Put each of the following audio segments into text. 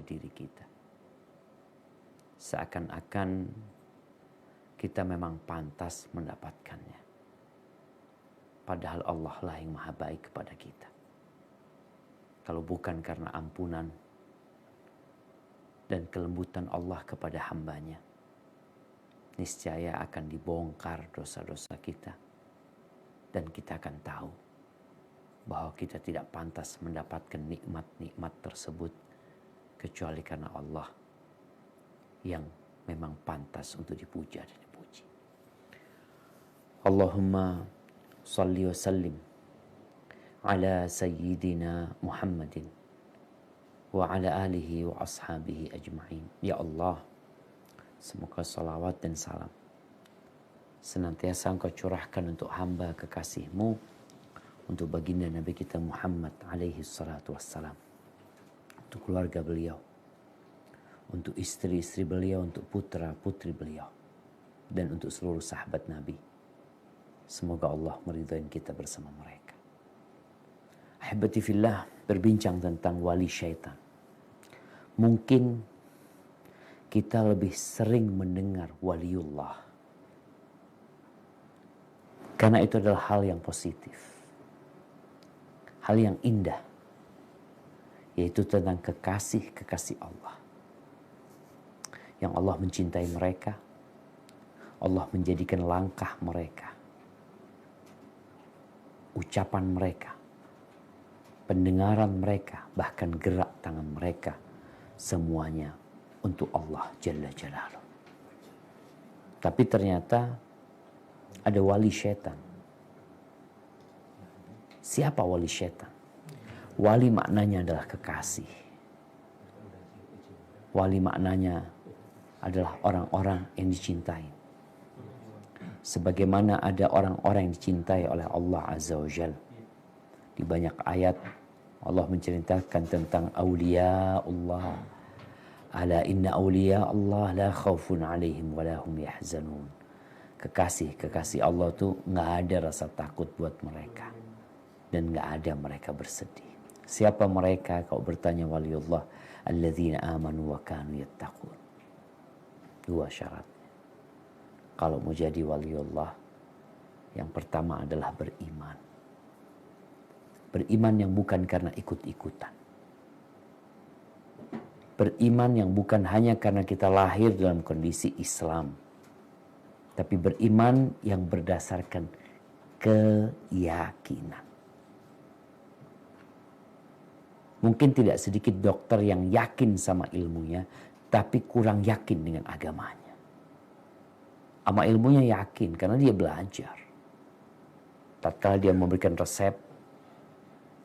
diri kita. Seakan-akan kita memang pantas mendapatkannya. Padahal Allah lah yang maha baik kepada kita. Kalau bukan karena ampunan dan kelembutan Allah kepada hambanya, niscaya akan dibongkar dosa-dosa kita. Dan kita akan tahu bahwa kita tidak pantas mendapatkan nikmat-nikmat tersebut kecuali karena Allah yang memang pantas untuk dipuja dan dipuji. Allahumma salli wa sallim ala sayyidina Muhammadin wa ala alihi wa ashabihi ajma'in. Ya Allah, semoga salawat dan salam senantiasa Engkau curahkan untuk hamba kekasih-Mu, untuk baginda Nabi kita Muhammad alaihi salatu wassalam, untuk keluarga beliau, untuk istri-istri beliau, untuk putra-putri beliau, dan untuk seluruh sahabat Nabi. Semoga Allah meridhai kita bersama mereka. Ahibati fillah, berbincang tentang wali syaitan. Mungkin kita lebih sering mendengar waliullah, karena itu adalah hal yang positif, hal yang indah, yaitu tentang kekasih-kekasih Allah. Yang Allah mencintai mereka, Allah menjadikan langkah mereka, ucapan mereka, pendengaran mereka, bahkan gerak tangan mereka, semuanya untuk Allah Jalla Jalaluh. Tapi ternyata ada wali syaitan. Siapa wali syaitan? Wali maknanya adalah kekasih. Wali maknanya adalah orang-orang yang dicintai. Sebagaimana ada orang-orang yang dicintai oleh Allah Azza wa Jal. Di banyak ayat Allah menceritakan tentang awliya Allah. Ala inna awliya Allah la khawfun alaihim wa lahum yahzanun. Kekasih-kekasih Allah tuh nggak ada rasa takut buat mereka. Dan nggak ada mereka bersedih. Siapa mereka? Kau bertanya waliullah. Alladzina amanu wa kanu yattaqun. Dua syaratnya. Kalau mau jadi waliullah, yang pertama adalah beriman. Beriman yang bukan karena ikut-ikutan. Beriman yang bukan hanya karena kita lahir dalam kondisi Islam. Tapi beriman yang berdasarkan keyakinan. Mungkin tidak sedikit dokter yang yakin sama ilmunya, tapi kurang yakin dengan agamanya. Sama ilmunya yakin karena dia belajar. Tatkala dia memberikan resep,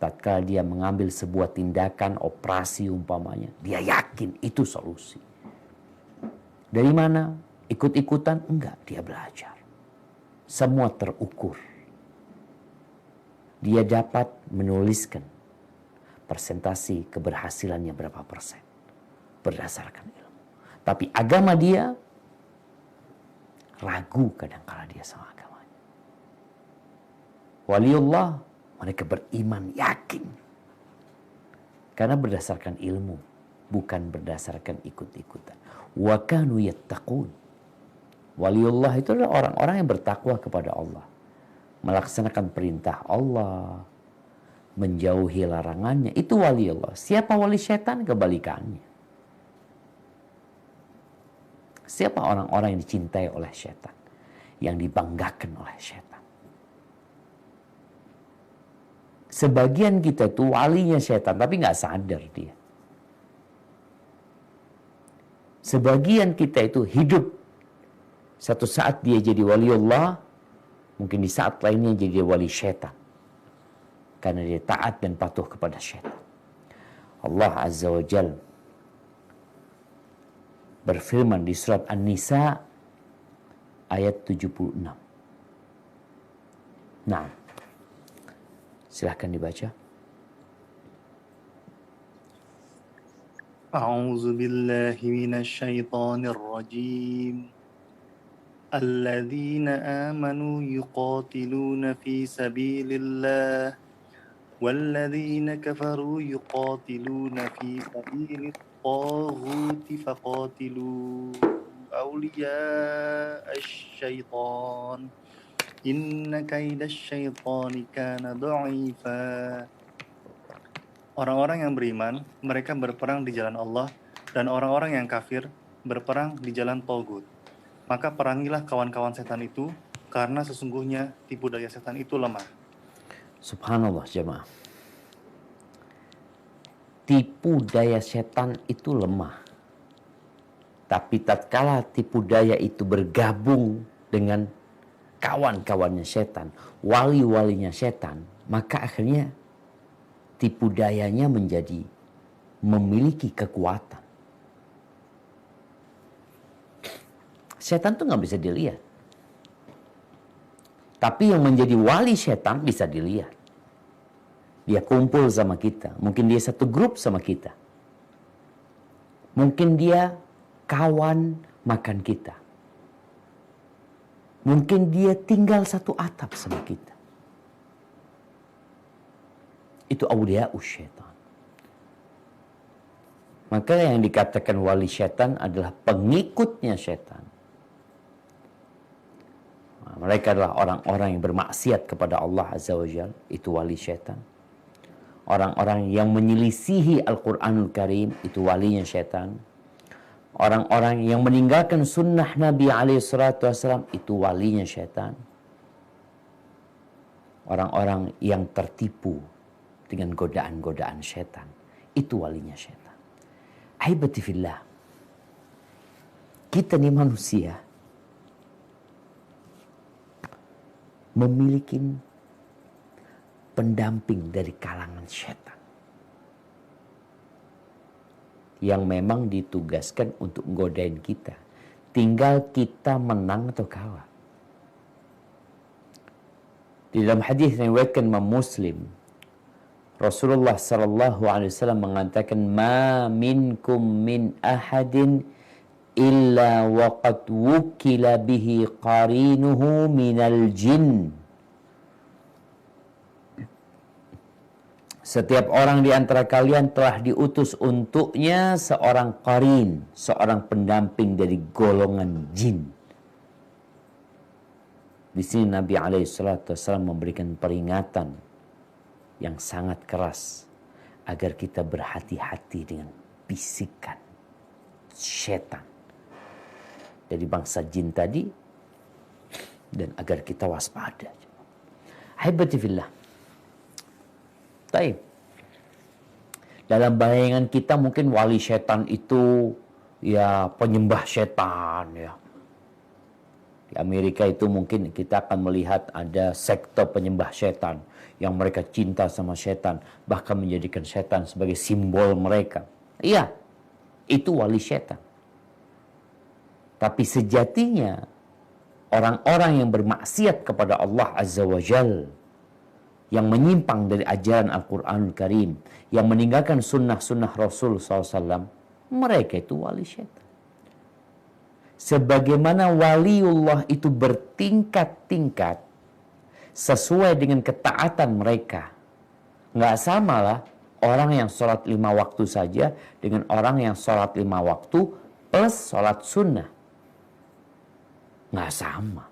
tatkala dia mengambil sebuah tindakan operasi umpamanya, dia yakin itu solusi. Dari mana? Ikut-ikutan? Enggak, dia belajar. Semua terukur. Dia dapat menuliskan persentasi keberhasilannya berapa persen berdasarkan ilmu. Tapi agama dia ragu kadang-kala dia sama agamanya. Waliullah, mereka beriman yakin. Karena berdasarkan ilmu, bukan berdasarkan ikut-ikutan. Wa kanu yattaqun. Waliullah itu adalah orang-orang yang bertakwa kepada Allah. Melaksanakan perintah Allah, menjauhi larangannya. Itu waliullah. Siapa wali syaitan? Kebalikannya. Siapa orang-orang yang dicintai oleh syaitan? Yang dibanggakan oleh syaitan? Sebagian kita itu walinya syaitan, tapi nggak sadar dia. Sebagian kita itu hidup. Satu saat dia jadi waliullah, mungkin di saat lainnya jadi wali syaitan. Karena dia taat dan patuh kepada syaitan. Allah Azza wa Jal berfirman di surat An-Nisa ayat 76. Nah, silahkan dibaca. A'udzu billahi minasy syaithanir rajim. الذين آمنوا يقاتلون في سبيل الله والذين كفروا يقاتلون في سبيل الطاغوت فقاتلوا أولياء الشيطان إن كيد الشيطان كان ضعيفا. Orang-orang yang beriman, mereka berperang di jalan Allah, dan orang-orang yang kafir berperang di jalan Togut. Maka perangilah kawan-kawan setan itu, karena sesungguhnya tipu daya setan itu lemah. Subhanallah jemaah. Tipu daya setan itu lemah. Tapi tatkala tipu daya itu bergabung dengan kawan-kawannya setan, wali-walinya setan, maka akhirnya tipu dayanya menjadi memiliki kekuatan. Setan tuh nggak bisa dilihat. Tapi yang menjadi wali setan bisa dilihat. Dia kumpul sama kita. Mungkin dia satu grup sama kita. Mungkin dia kawan makan kita. Mungkin dia tinggal satu atap sama kita. Itu awliyaus syaitan. Maka yang dikatakan wali syaitan adalah pengikutnya syaitan. Nah, mereka adalah orang-orang yang bermaksiat kepada Allah Azza wa Jalla. Itu wali syaitan. Orang-orang yang menyelisihi Al-Quranul Karim. Itu walinya syaitan. Orang-orang yang meninggalkan sunnah Nabi SAW. Itu walinya syaitan. Orang-orang yang tertipu dengan godaan-godaan syaitan, itu walinya syaitan. Ahibati fillah, kita nih manusia memiliki pendamping dari kalangan syaitan yang memang ditugaskan untuk godain kita. Tinggal kita menang atau kalah. Di dalam hadis yang diriwayatkan Imam Muslim, Rasulullah sallallahu alaihi wasallam mengatakan, "Ma minkum min ahadin illa waqad wukila bihi qarinuhu minal jin." Setiap orang di antara kalian telah diutus untuknya seorang qarin, seorang pendamping dari golongan jin. Di sini Nabi alaihi salatu wasallam memberikan peringatan yang sangat keras agar kita berhati-hati dengan bisikan setan dari bangsa jin tadi, dan agar kita waspada. Haibati fillah. Taib. Dalam bayangan kita mungkin wali setan itu ya penyembah setan ya. Di Amerika itu mungkin kita akan melihat ada sekte penyembah setan yang mereka cinta sama setan, bahkan menjadikan setan sebagai simbol mereka. Iya, itu wali setan. Tapi sejatinya orang-orang yang bermaksiat kepada Allah Azza wa Jal, yang menyimpang dari ajaran Al-Quranul Karim, yang meninggalkan sunnah-sunnah Rasul SAW, mereka itu wali setan. Sebagaimana waliullah itu bertingkat-tingkat sesuai dengan ketaatan mereka. Nggak samalah orang yang sholat 5 waktu saja dengan orang yang sholat 5 waktu plus sholat sunnah. Nggak sama.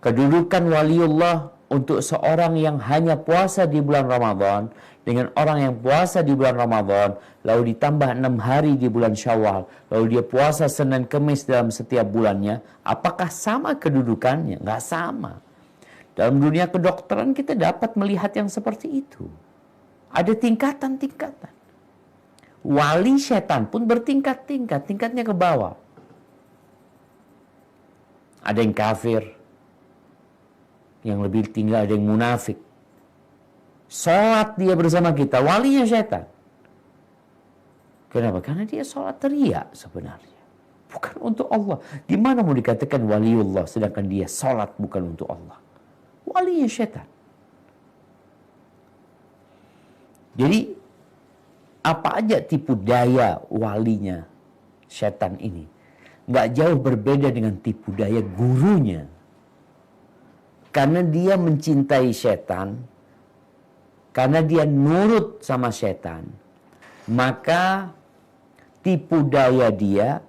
Kedudukan waliullah untuk seorang yang hanya puasa di bulan Ramadan dengan orang yang puasa di bulan Ramadan, lalu ditambah 6 hari di bulan Syawal, lalu dia puasa Senin Kemis dalam setiap bulannya, apakah sama kedudukannya? Nggak sama. Dalam dunia kedokteran kita dapat melihat yang seperti itu. Ada tingkatan-tingkatan. Wali setan pun bertingkat-tingkat, tingkatnya ke bawah. Ada yang kafir, yang lebih tinggi ada yang munafik. Sholat dia bersama kita, walinya setan. Kenapa? Karena dia sholat teriak sebenarnya. Bukan untuk Allah. Di mana mau dikatakan waliullah sedangkan dia sholat bukan untuk Allah? Walinya setan. Jadi apa aja tipu daya walinya setan ini, nggak jauh berbeda dengan tipu daya gurunya. Karena dia mencintai setan, karena dia nurut sama setan, maka tipu daya dia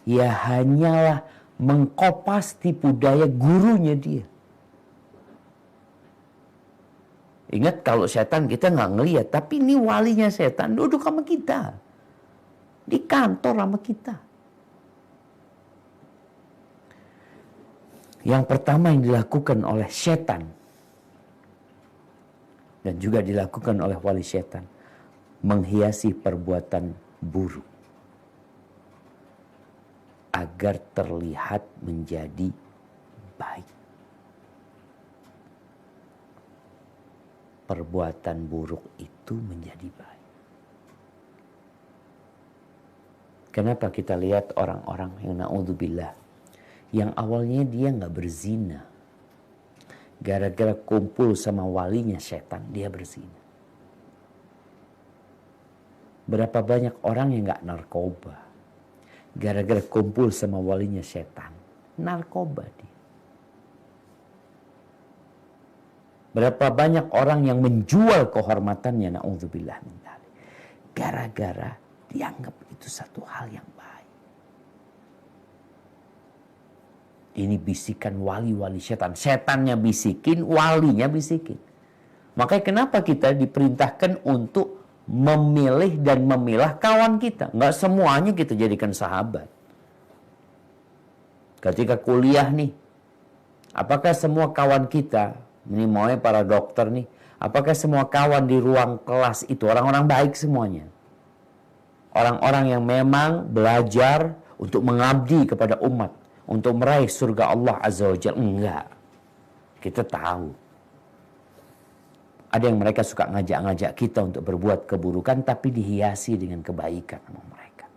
ya hanyalah mengkopas tipu daya gurunya dia. Ingat, kalau setan kita nggak ngelihat, tapi ini walinya setan duduk sama kita. Di kantor sama kita. Yang pertama yang dilakukan oleh setan, dan juga dilakukan oleh wali setan, menghiasi perbuatan buruk agar terlihat menjadi baik. Perbuatan buruk itu menjadi baik. Kenapa kita lihat orang-orang yang na'udzubillah, yang awalnya dia nggak berzina, gara-gara kumpul sama walinya setan, dia berzina. Berapa banyak orang yang nggak narkoba, gara-gara kumpul sama walinya setan, narkoba dia. Berapa banyak orang yang menjual kehormatannya, na'udzubillah min dzalik, gara-gara dianggap itu satu hal yang baik. Ini bisikan wali-wali setan. Setannya bisikin, walinya bisikin. Makanya kenapa kita diperintahkan untuk memilih dan memilah kawan kita. Nggak semuanya kita jadikan sahabat. Ketika kuliah nih, apakah semua kawan kita, ini maunya para dokter nih, apakah semua kawan di ruang kelas itu orang-orang baik semuanya? Orang-orang yang memang belajar untuk mengabdi kepada umat, untuk meraih surga Allah Azza wa Jalla? Enggak. Kita tahu. Ada yang mereka suka ngajak-ngajak kita untuk berbuat keburukan, tapi dihiasi dengan kebaikan sama mereka.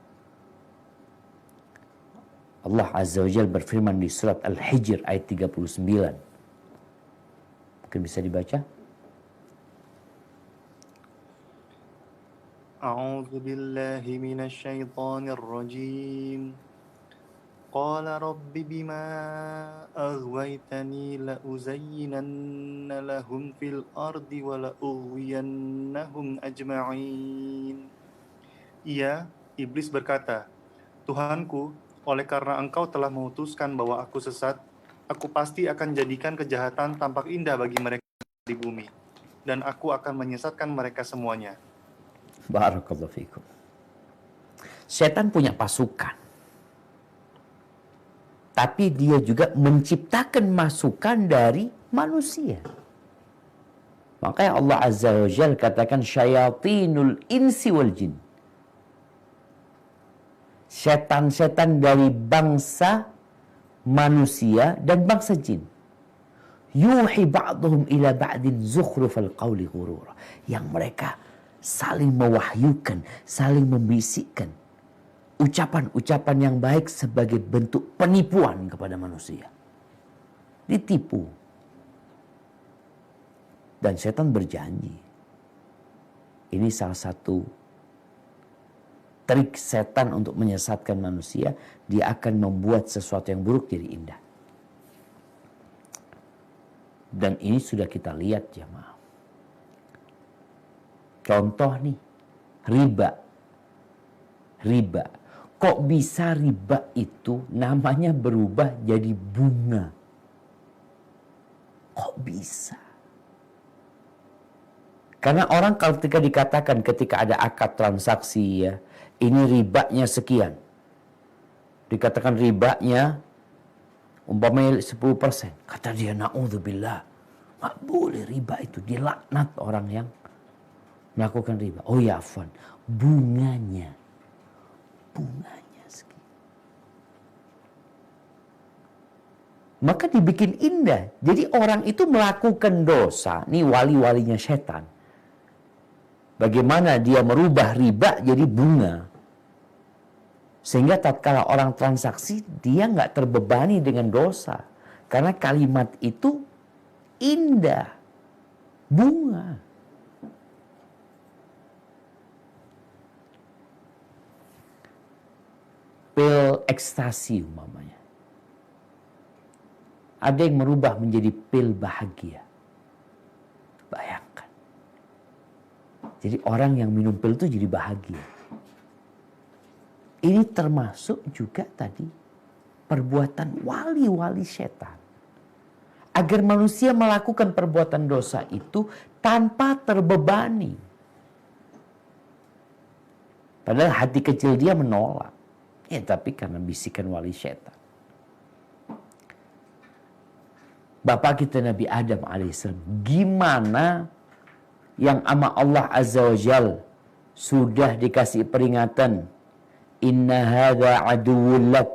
Allah Azza wa Jalla berfirman di surat Al-Hijr ayat 39. Mungkin bisa dibaca. A'udzu billahi minasy syaithanir rajim. Qala rabbi bima aghwaytani la uzayyinanna lahum fil ardi wa la ughwiyannahum ajma'in. Ia, iblis berkata, Tuhanku, oleh karena engkau telah memutuskan bahwa aku sesat, aku pasti akan jadikan kejahatan tampak indah bagi mereka di bumi, dan aku akan menyesatkan mereka semuanya. Barakallahu fikum. Setan punya pasukan. Tapi dia juga menciptakan masukan dari manusia. Makanya Allah Azza wa Jalla katakan syayatinul insi wal jin. Setan-setan dari bangsa manusia dan bangsa jin. Yuhi ba'duhum ila ba'din zukhrufal qawli ghurura. Yang mereka saling mewahyukan, saling membisikkan ucapan-ucapan yang baik sebagai bentuk penipuan kepada manusia. Ditipu. Dan setan berjanji. Ini salah satu trik setan untuk menyesatkan manusia. Dia akan membuat sesuatu yang buruk jadi indah. Dan ini sudah kita lihat jemaah. Contoh nih, riba. Riba. Kok bisa riba itu namanya berubah jadi bunga? Kok bisa? Karena orang ketika dikatakan ketika ada akad transaksi ya, ini ribanya sekian. Dikatakan ribanya umpamanya 10%. Kata dia, na'udzubillah. Nggak boleh riba itu. Dia laknat orang yang melakukan riba. Oh ya afwan, bunganya segitu. Maka dibikin indah. Jadi orang itu melakukan dosa. Nih wali-walinya setan. Bagaimana dia merubah riba jadi bunga. Sehingga tatkala orang transaksi, dia nggak terbebani dengan dosa. Karena kalimat itu indah. Bunga. Pil ekstasi umpamanya. Ada yang merubah menjadi pil bahagia. Bayangkan. Jadi orang yang minum pil itu jadi bahagia. Ini termasuk juga tadi perbuatan wali-wali setan. Agar manusia melakukan perbuatan dosa itu tanpa terbebani. Padahal hati kecil dia menolak. Ya tapi karena bisikan wali setan. Bapak kita Nabi Adam alaihissalam. Gimana yang sama Allah Azza wa Jal sudah dikasih peringatan. Inna hadha aduwwul lak.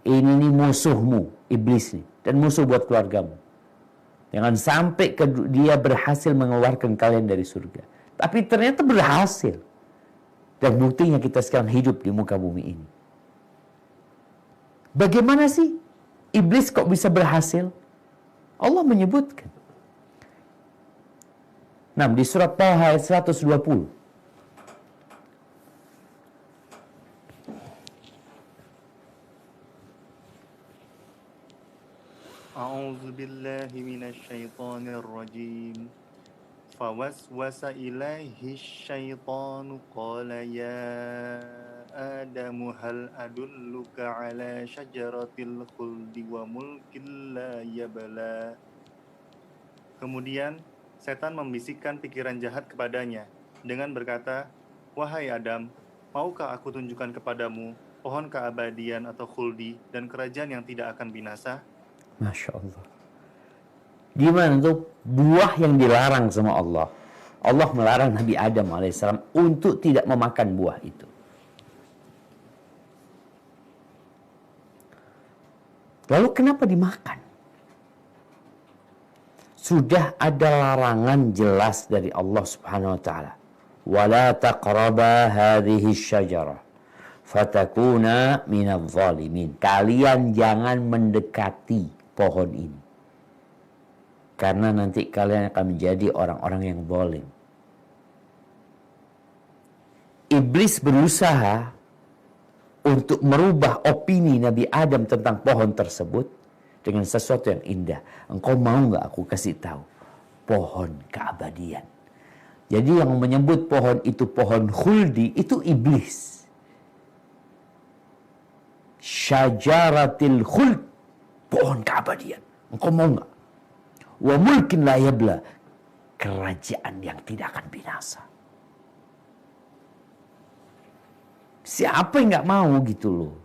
Ini nih musuhmu, iblis nih. Dan musuh buat keluargamu. Jangan sampai dia berhasil mengeluarkan kalian dari surga. Tapi ternyata berhasil. Dan buktinya kita sekarang hidup di muka bumi ini. Bagaimana sih iblis kok bisa berhasil? Allah menyebutkan. Nah, di surat Taha ayat 120. A'udzu billahi minasyaitonir rajim. Fawaswasa ilaihi syaitanu qala ya Adamu hal adulluka ala syajaratil khuldi wa mulkin la yabla. Kemudian setan membisikkan pikiran jahat kepadanya dengan berkata, "Wahai Adam, maukah aku tunjukkan kepadamu pohon keabadian atau khuldi dan kerajaan yang tidak akan binasa?" Masya Allah. Gimana tuh buah yang dilarang sama Allah? Allah melarang Nabi Adam alaihissalam untuk tidak memakan buah itu. Lalu kenapa dimakan? Sudah ada larangan jelas dari Allah Subhanahu wa taala. Wala taqraba hadhihi syajarah fatakuna minadh dhalimin. Kalian jangan mendekati pohon ini. Karena nanti kalian akan menjadi orang-orang yang zalim. Iblis berusaha untuk merubah opini Nabi Adam tentang pohon tersebut dengan sesuatu yang indah. Engkau mau nggak aku kasih tahu? Pohon keabadian. Jadi yang menyebut pohon itu pohon khuldi itu iblis. Syajaratil khuld. Pohon keabadian. Engkau mau nggak? Wa mulkin la yabla. Kerajaan yang tidak akan binasa. Siapa yang nggak mau gitu loh?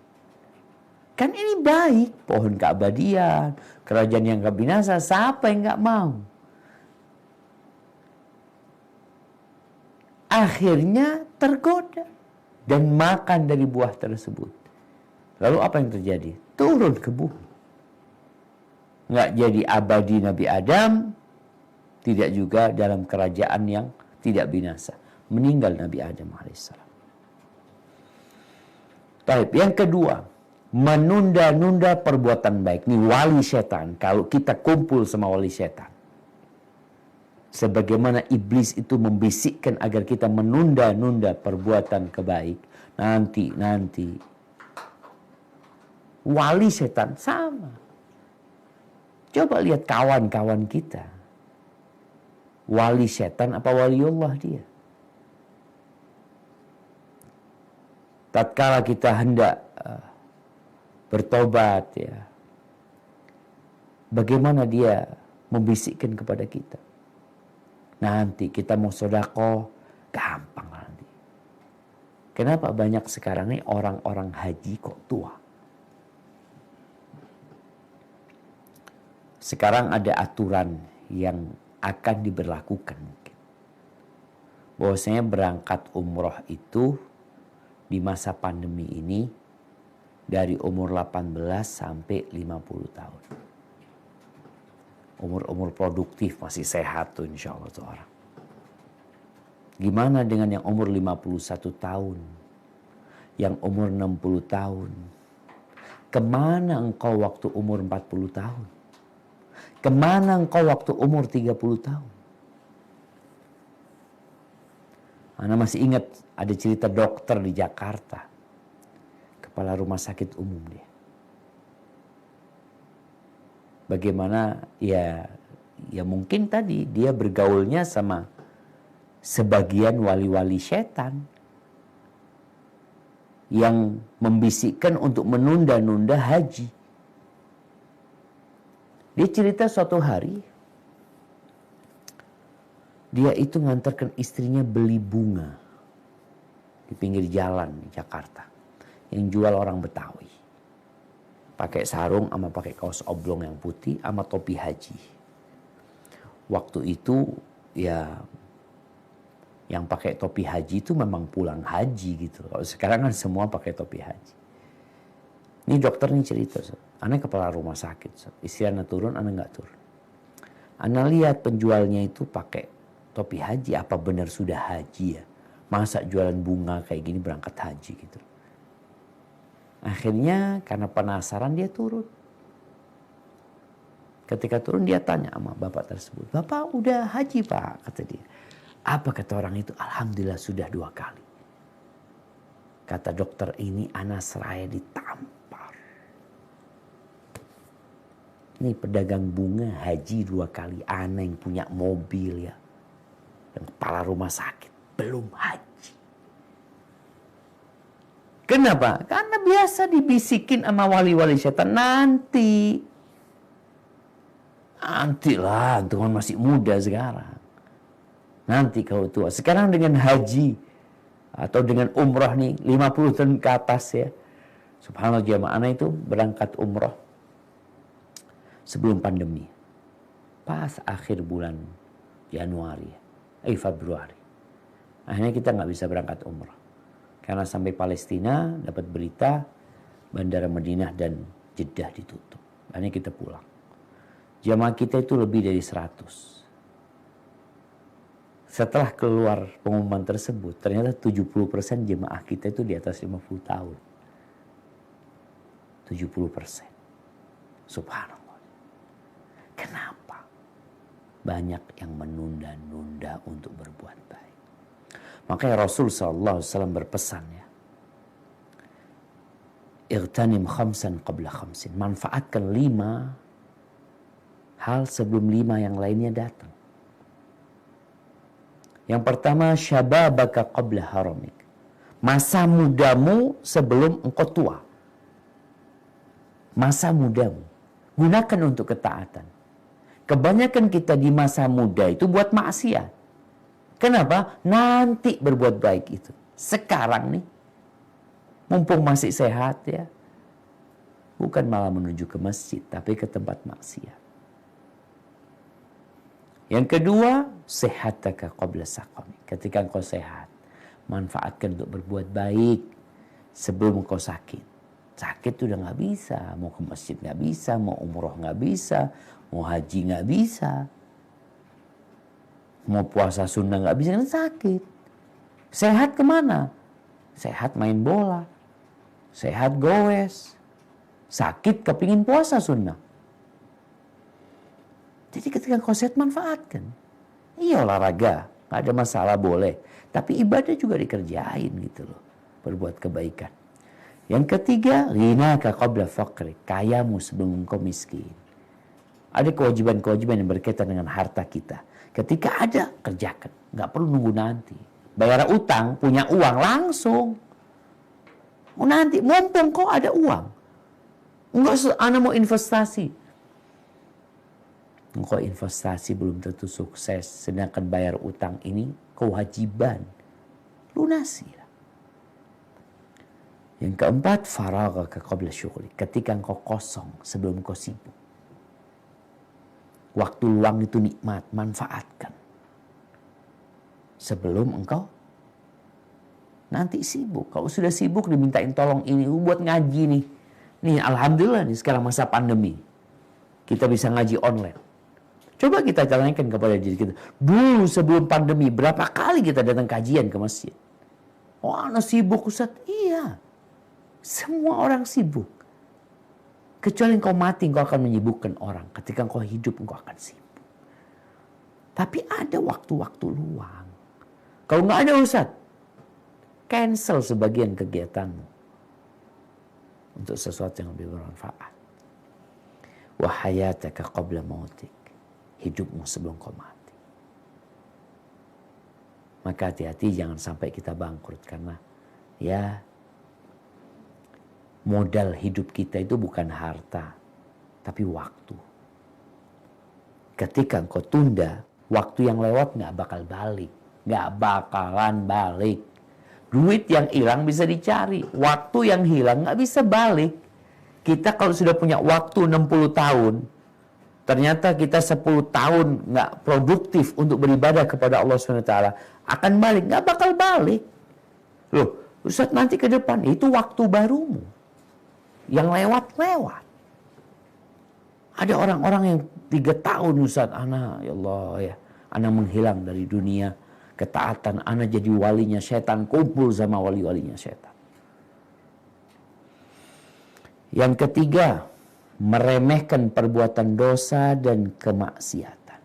Kan ini baik. Pohon keabadian. Kerajaan yang nggak binasa. Siapa yang nggak mau? Akhirnya tergoda. Dan makan dari buah tersebut. Lalu apa yang terjadi? Turun ke bumi. Nggak jadi abadi Nabi Adam, tidak juga dalam kerajaan yang tidak binasa. Meninggal Nabi Adam alaihissalam. Baik, yang kedua, menunda-nunda perbuatan baik. Ini wali setan. Kalau kita kumpul sama wali setan. Sebagaimana iblis itu membisikkan agar kita menunda-nunda perbuatan kebaik. Nanti. Wali setan sama. Coba lihat kawan-kawan kita. Wali setan apa waliullah dia? Tatkala kita hendak bertobat ya. Bagaimana dia membisikkan kepada kita? Nanti kita mau sedekah, gampang nanti. Kenapa banyak sekarang ini orang-orang haji kok tua? Sekarang ada aturan yang akan diberlakukan mungkin. Bahwasanya berangkat umroh itu di masa pandemi ini dari umur 18 sampai 50 tahun. Umur-umur produktif masih sehat tuh insya Allah tuh orang. Gimana dengan yang umur 51 tahun? Yang umur 60 tahun? Kemana engkau waktu umur 40 tahun? Kemana engkau waktu umur 30 tahun? Ana masih ingat ada cerita dokter di Jakarta. Kepala rumah sakit umum dia. Bagaimana ya mungkin tadi dia bergaulnya sama sebagian wali-wali setan yang membisikkan untuk menunda-nunda haji. Dia cerita suatu hari, dia itu ngantarkan istrinya beli bunga di pinggir jalan di Jakarta. Yang jual orang Betawi. Pakai sarung sama pakai kaos oblong yang putih sama topi haji. Waktu itu ya yang pakai topi haji itu memang pulang haji gitu. Kalau sekarang kan semua pakai topi haji. Ini dokter nih cerita, Ana kepala rumah sakit, istri Ana turun, Ana nggak turun. Ana lihat penjualnya itu pakai topi haji, apa benar sudah haji ya? Masa jualan bunga kayak gini berangkat haji gitu. Akhirnya karena penasaran dia turun. Ketika turun dia tanya sama bapak tersebut, "Bapak udah haji Pak?" kata dia. Apa kata orang itu? "Alhamdulillah sudah 2 kali." Kata dokter, ini ana seraya ditampar. Ini pedagang bunga haji 2 kali. Ana yang punya mobil ya. Dan kepala rumah sakit. Belum haji. Kenapa? Karena biasa dibisikin sama wali-wali setan. Nantilah, Tuhan masih muda sekarang. Nanti kalau tua. Sekarang dengan haji atau dengan umrah nih 50 tahun ke atas ya. Subhanallah jamaah, anak itu berangkat umrah sebelum pandemi. Pas akhir bulan Januari, Februari. Akhirnya kita nggak bisa berangkat umrah. Karena sampai Palestina dapat berita Bandara Madinah dan Jeddah ditutup. Akhirnya kita pulang. Jamaah kita itu lebih dari 100. Setelah keluar pengumuman tersebut, ternyata 70% jemaah kita itu di atas 50 tahun. 70%. Subhanallah. Kenapa? Banyak yang menunda-nunda untuk berbuat baik. Makanya Rasul SAW berpesan ya. Ightanim khamsan qabla khamsin. Manfaatkan 5 hal sebelum 5 yang lainnya datang. Yang pertama, syababaka qabla haramik. Masa mudamu sebelum engkau tua. Masa mudamu. Gunakan untuk ketaatan. Kebanyakan kita di masa muda itu buat maksiat. Kenapa? Nanti berbuat baik itu. Sekarang nih, mumpung masih sehat ya. Bukan malah menuju ke masjid, tapi ke tempat maksiat. Yang kedua, sehataka qabla saqami. Ketika engkau sehat, manfaatkan untuk berbuat baik sebelum engkau sakit. Sakit udah nggak bisa, mau ke masjid nggak bisa, mau umroh nggak bisa, mau haji nggak bisa, mau puasa sunnah nggak bisa, kan sakit. Sehat kemana? Sehat main bola, sehat goes, sakit kepingin puasa sunnah. Jadi ketika kau sehat, manfaatkan. Iya olahraga, gak ada masalah, boleh. Tapi ibadah juga dikerjain gitu loh. Berbuat kebaikan. Yang ketiga, ghinaka qabla faqri. Kayamu sebelum engkau miskin. Ada kewajiban-kewajiban yang berkaitan dengan harta kita. Ketika ada, kerjakan. Gak perlu nunggu nanti. Bayar utang, punya uang, langsung. Mau nanti, mumpung kau ada uang. Enggak, anak mau investasi. Engkau investasi belum tentu sukses, sedangkan bayar utang ini kewajiban. Lunasi. Yang keempat, faraghaka qabla syughli. Ketika engkau kosong sebelum engkau sibuk. Waktu luang itu nikmat, manfaatkan. Sebelum engkau nanti sibuk. Kalau sudah sibuk dimintain tolong ini buat ngaji nih. Nih alhamdulillah nih sekarang masa pandemi. Kita bisa ngaji online. Coba kita jalankan kepada diri kita. Dulu sebelum pandemi, berapa kali kita datang kajian ke masjid? Oh, anak sibuk Ustaz. Iya. Semua orang sibuk. Kecuali engkau mati, engkau akan menyibukkan orang. Ketika engkau hidup, engkau akan sibuk. Tapi ada waktu-waktu luang. Kalau nggak ada Ustaz, cancel sebagian kegiatanmu. Untuk sesuatu yang lebih bermanfaat. Wa hayataka qabla mautik. Hidupmu sebelum kau mati. Maka hati-hati jangan sampai kita bangkrut, karena ya modal hidup kita itu bukan harta, tapi waktu. Ketika engkau tunda, waktu yang lewat nggak bakal balik. Nggak bakalan balik. Duit yang hilang bisa dicari. Waktu yang hilang nggak bisa balik. Kita kalau sudah punya waktu 60 tahun, ternyata kita 10 tahun nggak produktif untuk beribadah kepada Allah SWT, akan balik. Nggak bakal balik. Loh, Ustaz, nanti ke depan itu waktu barumu. Yang lewat-lewat. Ada orang-orang yang 3 tahun, Ustaz, ya Allah ya, ana menghilang dari dunia ketaatan, ana jadi walinya setan, kumpul sama wali-walinya setan. Yang ketiga, meremehkan perbuatan dosa dan kemaksiatan.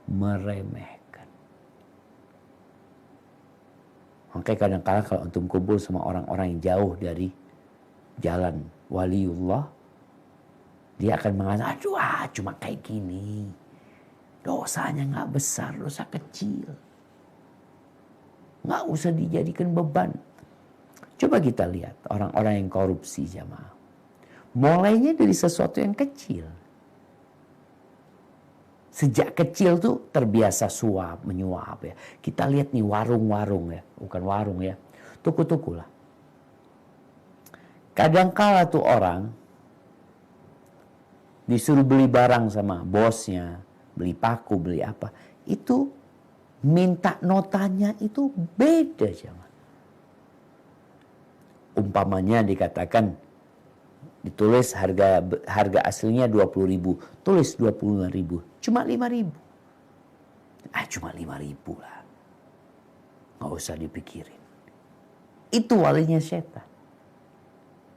Meremehkan. Makanya kadang-kadang kalau antum kumpul sama orang-orang yang jauh dari jalan waliullah, dia akan mengatakan, aduh cuma kayak gini. Dosanya nggak besar, dosa kecil. Nggak usah dijadikan beban. Coba kita lihat orang-orang yang korupsi, jamaah. Mulainya dari sesuatu yang kecil. Sejak kecil tuh terbiasa suap, menyuap ya. Kita lihat nih warung-warung ya. Bukan warung ya. Tuku-tuku lah. Kadangkala tuh orang disuruh beli barang sama bosnya. Beli paku, beli apa. Itu minta notanya itu beda, jangan. Umpamanya dikatakan ditulis harga aslinya 20.000, tulis 25.000, cuma 5.000. Cuma 5.000 lah. Nggak usah dipikirin. Itu walinya setan.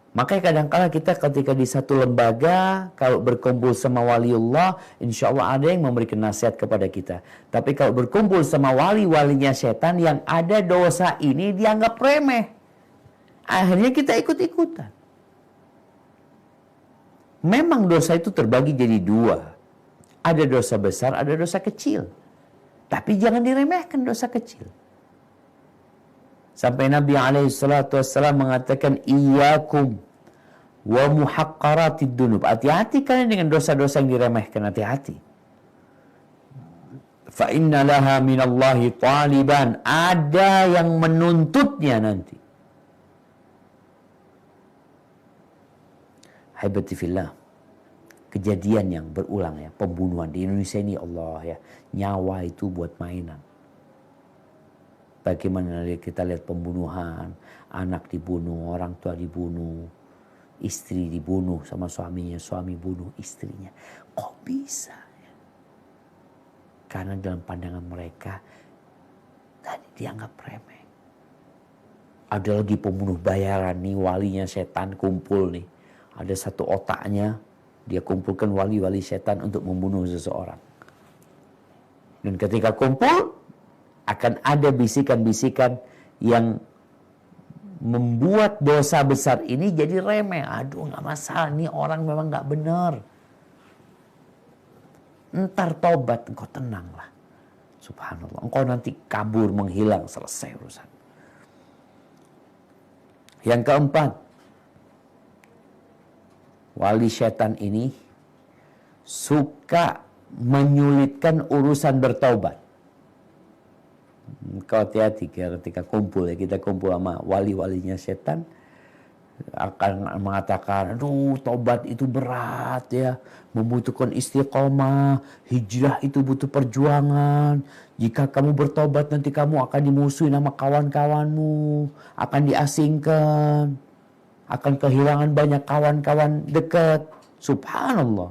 Makanya kadang-kala kita ketika di satu lembaga, kalau berkumpul sama waliullah, insya Allah ada yang memberikan nasihat kepada kita. Tapi kalau berkumpul sama wali-walinya setan, yang ada dosa ini dianggap remeh. Akhirnya kita ikut-ikutan. Memang dosa itu terbagi jadi 2. Ada dosa besar, ada dosa kecil. Tapi jangan diremehkan dosa kecil. Sampai Nabi SAW mengatakan, Iyyakum wa muhaqqaratid dunub. Hati-hati kalian dengan dosa-dosa yang diremehkan, hati-hati. Fa inna laha minallahi taliban. Ada yang menuntutnya nanti. Haibati fillah, kejadian yang berulang ya, pembunuhan di Indonesia ini, Allah ya, nyawa itu buat mainan. Bagaimana kita lihat pembunuhan, anak dibunuh, orang tua dibunuh, istri dibunuh sama suaminya, suami bunuh istrinya. Kok bisa ya? Karena dalam pandangan mereka tadi dianggap remeh. Ada lagi pembunuh bayaran nih, walinya setan kumpul nih. Ada satu otaknya, dia kumpulkan wali-wali setan untuk membunuh seseorang. Dan ketika kumpul, akan ada bisikan-bisikan yang membuat dosa besar ini jadi remeh. Aduh, nggak masalah, nih orang memang nggak benar. Ntar tobat, engkau tenanglah. Subhanallah, engkau nanti kabur, menghilang, selesai urusan. Yang keempat, wali setan ini suka menyulitkan urusan bertaubat. Kau hati-hati ketika kumpul ya, kita kumpul sama wali-walinya setan, akan mengatakan, aduh taubat itu berat ya, membutuhkan istiqomah, hijrah itu butuh perjuangan. Jika kamu bertobat nanti kamu akan dimusuhi sama kawan-kawanmu, akan diasingkan, akan kehilangan banyak kawan-kawan dekat. Subhanallah.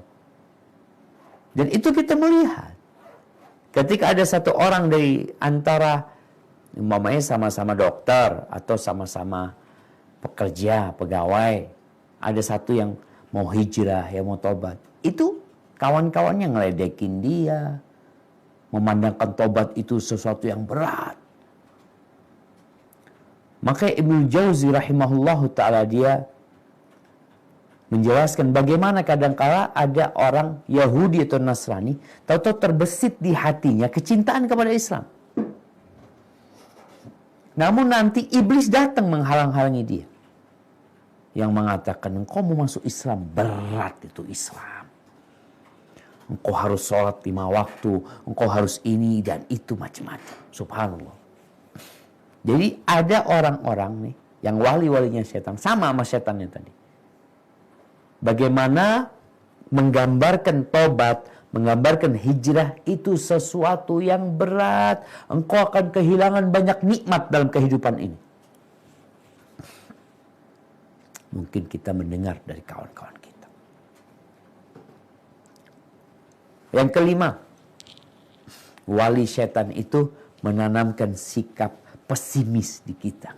Dan itu kita melihat. Ketika ada satu orang dari antara, umpamanya sama-sama dokter atau sama-sama pekerja, pegawai, ada satu yang mau hijrah, yang mau tobat. Itu kawan-kawannya ngeledekin dia, memandangkan tobat itu sesuatu yang berat. Maka Ibnu Jauzi rahimahullahu ta'ala dia menjelaskan bagaimana kadangkala ada orang Yahudi atau Nasrani tahu-tahu terbesit di hatinya kecintaan kepada Islam. Namun nanti iblis datang menghalang-halangi dia. Yang mengatakan, engkau mau masuk Islam, berat itu Islam. Engkau harus sholat 5 waktu, engkau harus ini dan itu macam-macam. Subhanallah. Jadi ada orang-orang nih, yang wali-walinya setan, sama setannya tadi. Bagaimana menggambarkan tobat, menggambarkan hijrah itu sesuatu yang berat. Engkau akan kehilangan banyak nikmat dalam kehidupan ini. Mungkin kita mendengar dari kawan-kawan kita. Yang kelima, wali setan itu menanamkan sikap pesimis di kita.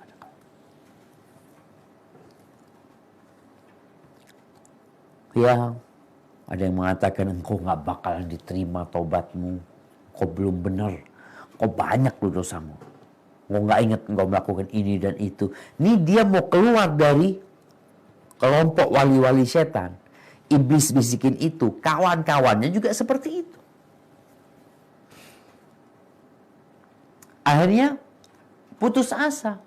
Ya, ada yang mengatakan engkau gak bakalan diterima taubatmu. Engkau belum benar. Engkau banyak loh dosamu. Engkau gak ingat engkau melakukan ini dan itu. Ini dia mau keluar dari kelompok wali-wali setan. Iblis bisikin itu. Kawan-kawannya juga seperti itu. Akhirnya putus asa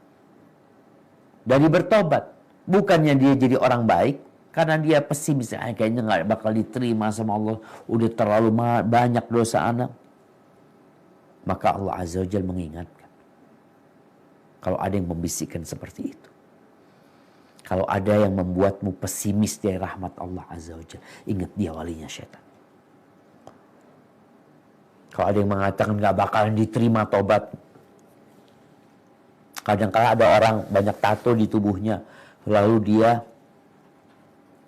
dari bertobat. Bukannya dia jadi orang baik. Karena dia pesimis, kayaknya gak bakal diterima sama Allah. Udah terlalu banyak dosa anak. Maka Allah Azza wa Jalla mengingatkan. Kalau ada yang membisikkan seperti itu. Kalau ada yang membuatmu pesimis dari rahmat Allah Azza wa Jalla. Ingat dia walinya syaitan. Kalau ada yang mengatakan gak bakalan diterima tobat. Kadang-kadang ada orang banyak tato di tubuhnya. Lalu dia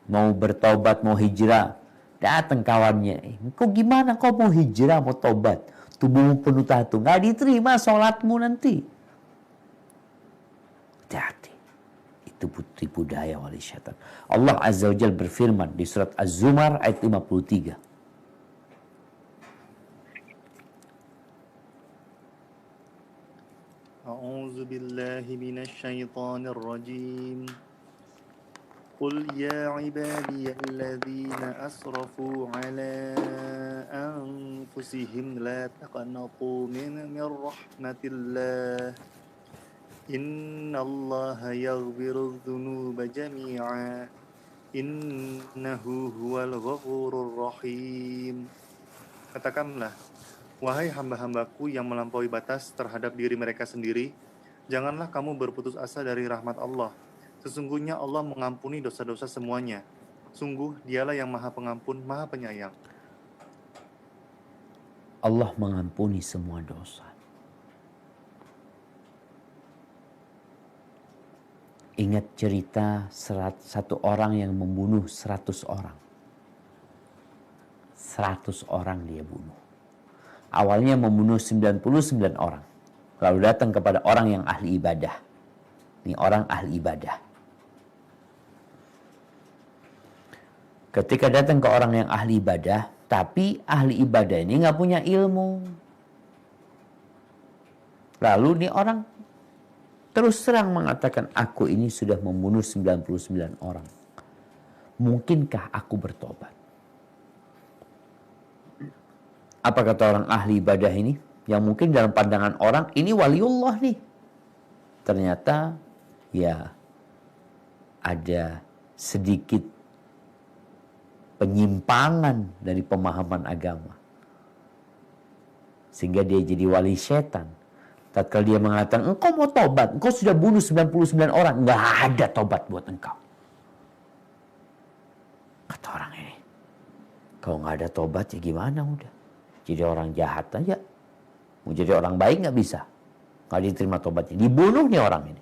mau bertobat, mau hijrah. Datang kawannya. Kok gimana kau mau hijrah, mau tobat? Tubuhmu penuh tato. Gak diterima sholatmu nanti. Hati-hati. Itu tipu daya wali syaitan. Allah Azza wa Jalla berfirman di surat Az-Zumar ayat 53. A'udzu billahi minasy syaithanir rajim. قل يا عبادي الذين أسرفوا على أنفسهم لا تقنطوا من رحمة الله إن الله يغفر الذنوب جميعا إنه هو الغفور الرحيم. Katakanlah, wahai hamba-hambaku yang melampaui batas terhadap diri mereka sendiri, janganlah kamu berputus asa dari rahmat Allah. Sesungguhnya Allah mengampuni dosa-dosa semuanya. Sungguh dialah yang maha pengampun, maha penyayang. Allah mengampuni semua dosa. Ingat cerita satu orang yang membunuh 100 orang. 100 orang dia bunuh. Awalnya membunuh 99 orang. Lalu datang kepada orang yang ahli ibadah. Ini orang ahli ibadah. Ketika datang ke orang yang ahli ibadah, tapi ahli ibadah ini nggak punya ilmu. Lalu nih orang terus terang mengatakan, aku ini sudah membunuh 99 orang. Mungkinkah aku bertobat? Apa kata orang ahli ibadah ini? Yang mungkin dalam pandangan orang, ini waliullah nih. Ternyata, ya ada sedikit penyimpangan dari pemahaman agama. Sehingga dia jadi wali setan. Tatkala dia mengatakan, engkau mau tobat, engkau sudah bunuh 99 orang. Nggak ada tobat buat engkau. Kata orang ini, kalau nggak ada tobat ya gimana udah. Jadi orang jahat aja. Mau jadi orang baik nggak bisa. Nggak diterima tobatnya. Dibunuh nih orang ini.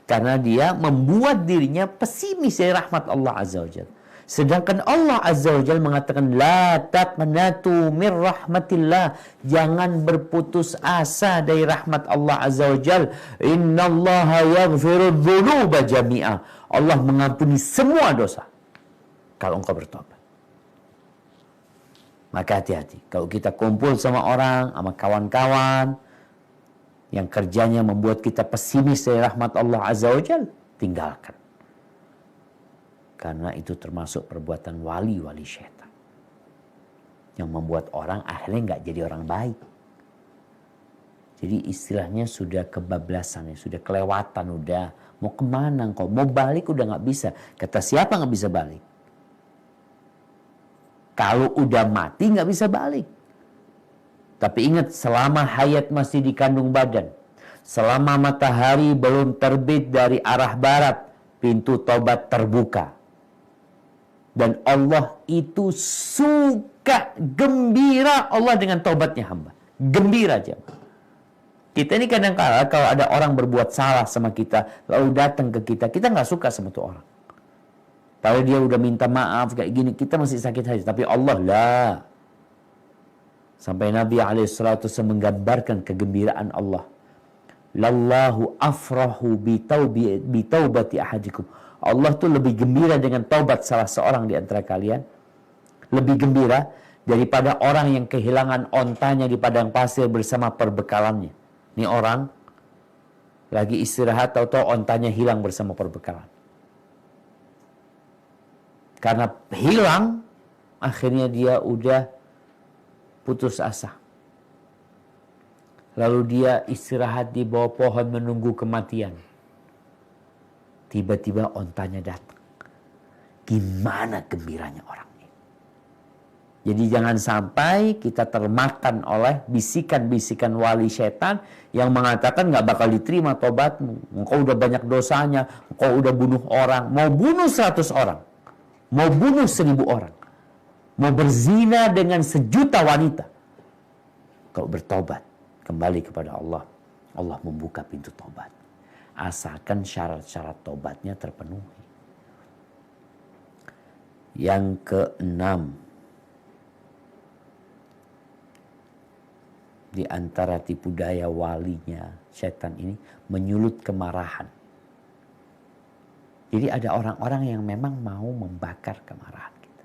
Karena dia membuat dirinya pesimis dari rahmat Allah Azza wa Jalla. Sedangkan Allah Azza wa Jalla mengatakan, la taqnatu min rahmatillah. Jangan berputus asa dari rahmat Allah Azza wa Jalla. Innallaha yaghfiru dzunuba jami'a. Allah mengampuni semua dosa. Kalau engkau bertobat. Maka hati-hati. Kalau kita kumpul sama orang, sama kawan-kawan, yang kerjanya membuat kita pesimis dari rahmat Allah Azza wa Jalla, tinggalkan. Karena itu termasuk perbuatan wali-wali syaitan. Yang membuat orang akhirnya nggak jadi orang baik. Jadi istilahnya sudah kebablasan, ya, sudah kelewatan, udah mau kemana engkau? Mau balik udah nggak bisa. Kata siapa nggak bisa balik? Kalau udah mati nggak bisa balik. Tapi ingat, selama hayat masih di kandung badan, selama matahari belum terbit dari arah barat, pintu tobat terbuka. Dan Allah itu suka, gembira Allah dengan tobatnya hamba. Gembira aja. Kita ini kadang-kadang kalau ada orang berbuat salah sama kita, lalu datang ke kita nggak suka sama tuh orang. Kalau dia udah minta maaf kayak gini, kita masih sakit hati. Tapi Allah lah. Sampai Nabi SAW menggambarkan kegembiraan Allah. Lallahu afrahu bitaubati ahadikum. Allah tuh lebih gembira dengan taubat salah seorang di antara kalian. Lebih gembira daripada orang yang kehilangan ontanya di padang pasir bersama perbekalannya. Ini orang lagi istirahat, tahu-tahu ontanya hilang bersama perbekalan. Karena hilang, akhirnya dia udah putus asa. Lalu dia istirahat di bawah pohon menunggu kematian. Tiba-tiba ontanya datang. Gimana gembiranya orang ini? Jadi jangan sampai kita termakan oleh bisikan-bisikan wali setan yang mengatakan gak bakal diterima tobatmu. Engkau udah banyak dosanya, engkau udah bunuh orang. Mau bunuh 100 orang. Mau bunuh 1000 orang. Mau berzina dengan 1.000.000 wanita. Kalau bertobat, kembali kepada Allah, Allah membuka pintu tobat. Asalkan syarat-syarat tobatnya terpenuhi. Yang keenam, di antara tipu daya walinya setan ini, menyulut kemarahan. Jadi ada orang-orang yang memang mau membakar kemarahan kita.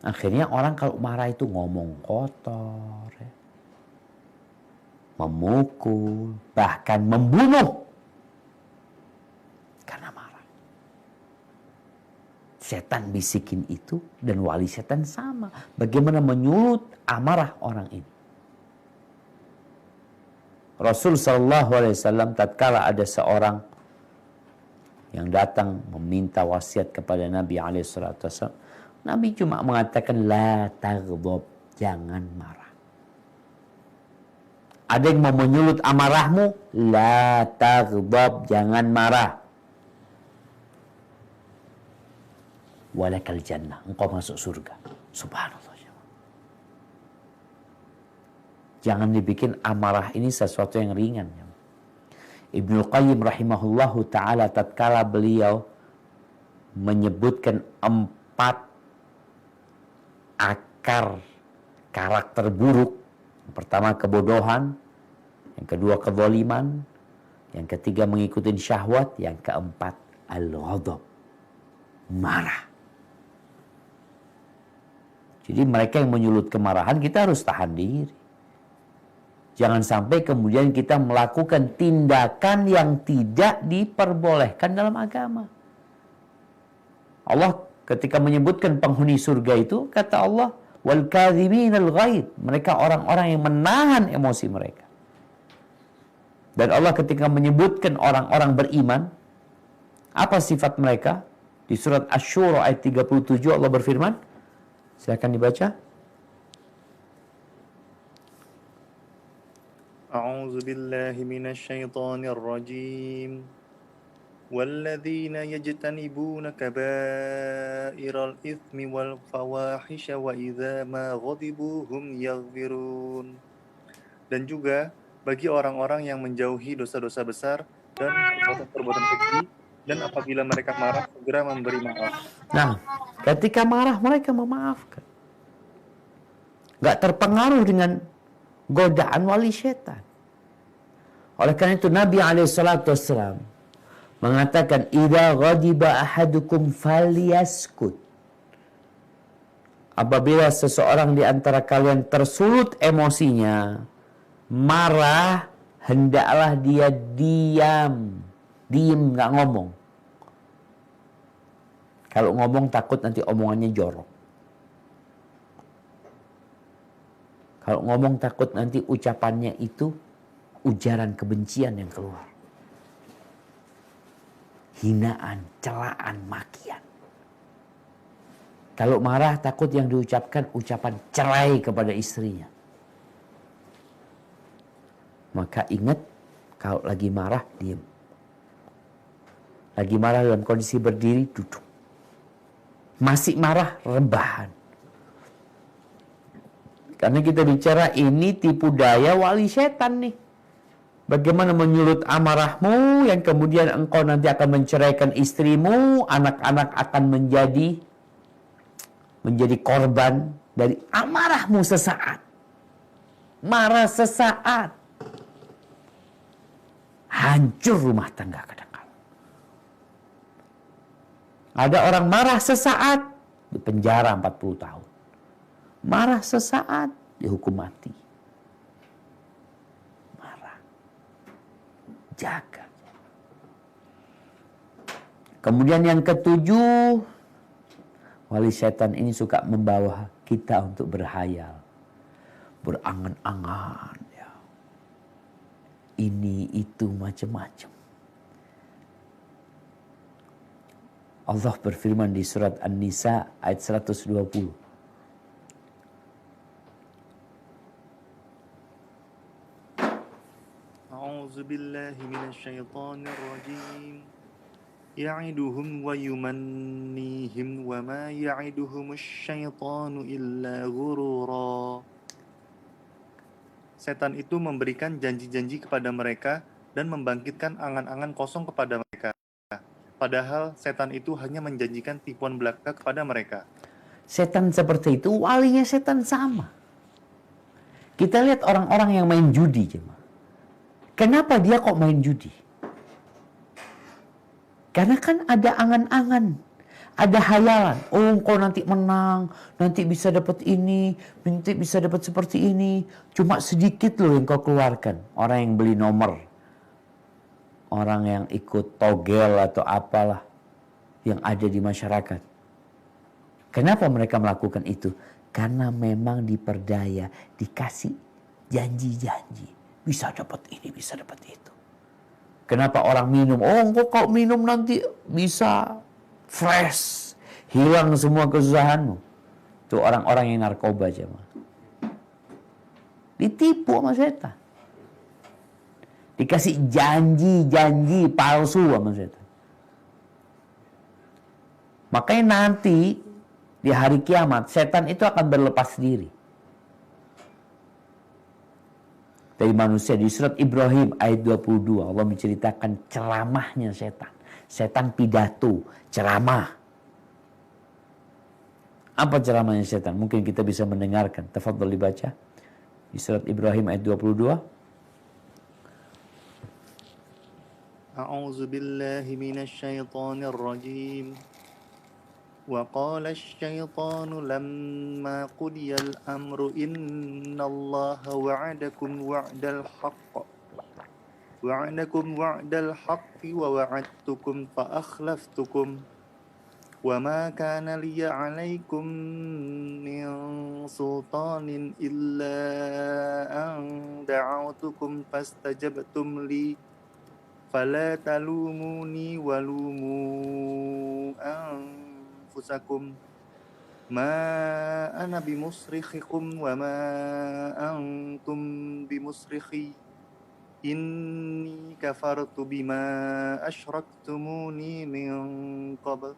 Akhirnya orang kalau marah itu ngomong kotor, ya, memukul, bahkan membunuh karena marah. Setan bisikin itu dan wali setan sama. Bagaimana menyulut amarah orang ini. Rasul SAW tatkala ada seorang yang datang meminta wasiat kepada Nabi SAW, Nabi cuma mengatakan la taghdab, jangan marah. Ada yang mau menyulut amarahmu, la taghdab, jangan marah. Walakal jannah, engkau masuk surga. Subhanallah. Jangan dibikin amarah ini sesuatu yang ringan. Ibnu Qayyim rahimahullahu ta'ala tatkala beliau menyebutkan 4 akar karakter buruk. Yang pertama kebodohan, yang kedua kezaliman, yang ketiga mengikuti syahwat, yang keempat al-ghadab, marah. Jadi mereka yang menyulut kemarahan, kita harus tahan diri. Jangan sampai kemudian kita melakukan tindakan yang tidak diperbolehkan dalam agama. Allah ketika menyebutkan penghuni surga itu, kata Allah, wal kadhiminal ghaidh, mereka orang-orang yang menahan emosi mereka. Dan Allah ketika menyebutkan orang-orang beriman, apa sifat mereka? Di surat Asy-Syura ayat 37 Allah berfirman, silakan dibaca. أعوذ بالله من الشيطان الرجيم والذين يجتنبون كبائر الإثم والفواحش وإذا ما غضبوا هم يغفرون. Dan juga bagi orang-orang yang menjauhi dosa-dosa besar dan perbuatan-perbuatan keji, dan apabila mereka marah segera memberi maaf. Nah, ketika marah mereka memaafkan. Gak terpengaruh dengan godaan wali setan. Oleh karena itu Nabi SAW mengatakan, idza ghadiba ahadukum falyaskut. Apabila seseorang di antara kalian tersulut emosinya, marah, hendaklah dia diam, nggak ngomong. Kalau ngomong takut nanti omongannya jorok. Kalau ngomong takut nanti ucapannya itu ujaran kebencian yang keluar. Hinaan, celaan, makian. Kalau marah takut yang diucapkan ucapan cerai kepada istrinya. Maka ingat, kalau lagi marah, diam. Lagi marah dalam kondisi berdiri, duduk. Masih marah, rebahan. Karena kita bicara ini tipu daya wali setan nih. Bagaimana menyulut amarahmu yang kemudian engkau nanti akan menceraikan istrimu, anak-anak akan menjadi korban dari amarahmu sesaat. Marah sesaat. Hancur rumah tangga kadang-kadang. Ada orang marah sesaat, di penjara 40 tahun. Marah sesaat, dihukum mati. Marah. Jaga. Kemudian yang ketujuh, wali setan ini suka membawa kita untuk berhayal. Berangan-angan. Ya. Ini, itu, macam-macam. Allah berfirman di surat An-Nisa ayat 120. A'udzu billahi minasyaitonir rajim. Ya'iduhum wa yumannihim wa ma ya'iduhumusy syaitanu illa ghurura. Setan itu memberikan janji-janji kepada mereka dan membangkitkan angan-angan kosong kepada mereka. Padahal setan itu hanya menjanjikan tipuan belaka kepada mereka. Setan seperti itu, walinya setan sama. Kita lihat orang-orang yang main judi, jemaah. Kenapa dia kok main judi? Karena kan ada angan-angan, ada hayalan. Oh, kau nanti menang, nanti bisa dapat ini, nanti bisa dapat seperti ini. Cuma sedikit loh yang kau keluarkan. Orang yang beli nomor, orang yang ikut togel atau apalah yang ada di masyarakat. Kenapa mereka melakukan itu? Karena memang diperdaya, dikasih janji-janji. Bisa dapat ini, bisa dapat itu. Kenapa orang minum? Oh, kok minum nanti bisa fresh, hilang semua kesusahanmu. Itu orang-orang yang narkoba aja. Ditipu sama setan. Dikasih janji-janji palsu sama setan. Makanya nanti di hari kiamat setan itu akan berlepas diri dari manusia. Di surat Ibrahim ayat 22 Allah menceritakan ceramahnya setan. Setan pidato, ceramah. Apa ceramahnya setan? Mungkin kita bisa mendengarkan. Tafadhol dibaca. Di surat Ibrahim ayat 22. A'udzu billahi minasyaitonir rajim. وقال الشيطان لما قضي الأمر إن الله وعدكم وعد الحق ووعدتكم فأخلفتكم وما كان لي عليكم من سلطان إلا أن دعوتكم فاستجبتم لي فلا تلوموني ولوموا أنفسكم ما أنا بمصرخكم وما أنتم بمصرخي إني كفرت بما أشركتموني من قبل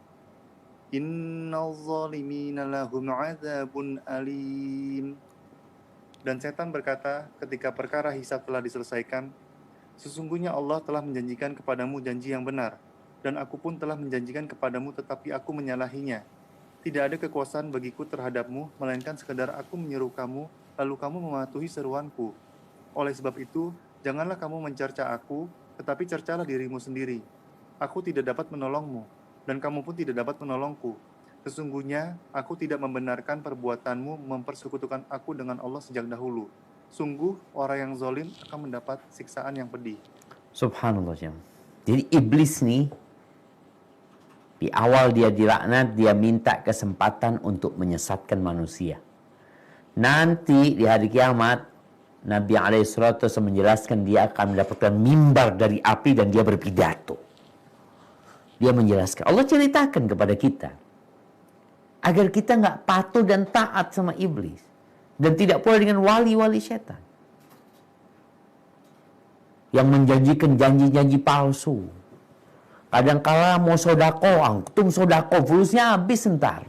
إن الظالمين لهم عذاب أليم. Dan setan berkata ketika perkara hisab telah diselesaikan, sesungguhnya Allah telah menjanjikan kepadamu janji yang benar, dan aku pun telah menjanjikan kepadamu tetapi aku menyalahinya. Tidak ada kekuasaan bagiku terhadapmu, melainkan sekadar aku menyeru kamu, lalu kamu mematuhi seruanku. Oleh sebab itu, janganlah kamu mencerca aku, tetapi cercalah dirimu sendiri. Aku tidak dapat menolongmu, dan kamu pun tidak dapat menolongku. Sesungguhnya, aku tidak membenarkan perbuatanmu mempersekutukan aku dengan Allah sejak dahulu. Sungguh, orang yang zalim akan mendapat siksaan yang pedih. Subhanallah. Jadi iblis nih, di awal dia dilaknat, dia minta kesempatan untuk menyesatkan manusia. Nanti di hari kiamat, Nabi alaihissalatu menjelaskan dia akan mendapatkan mimbar dari api dan dia berpidato. Dia menjelaskan, Allah ceritakan kepada kita agar kita nggak patuh dan taat sama iblis dan tidak pula dengan wali-wali setan yang menjanjikan janji-janji palsu. Kadang-kala mau sodako, antum sodako, fulusnya habis ntar.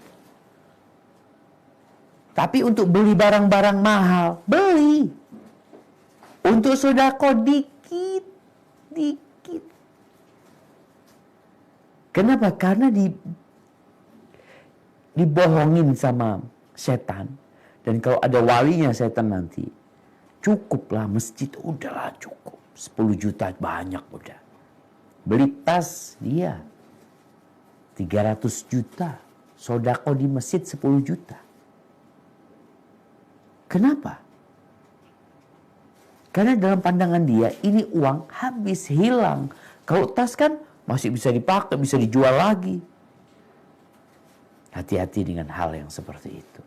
Tapi untuk beli barang-barang mahal, beli. Untuk sodako dikit. Kenapa? Karena dibohongin sama setan. Dan kalau ada walinya setan nanti, cukuplah masjid, udahlah cukup. 10 juta banyak udah. Beli tas dia 300 juta. Sodako di masjid 10 juta. Kenapa? Karena dalam pandangan dia ini uang habis, hilang. Kalau tas kan masih bisa dipakai, bisa dijual lagi. Hati-hati dengan hal yang seperti itu.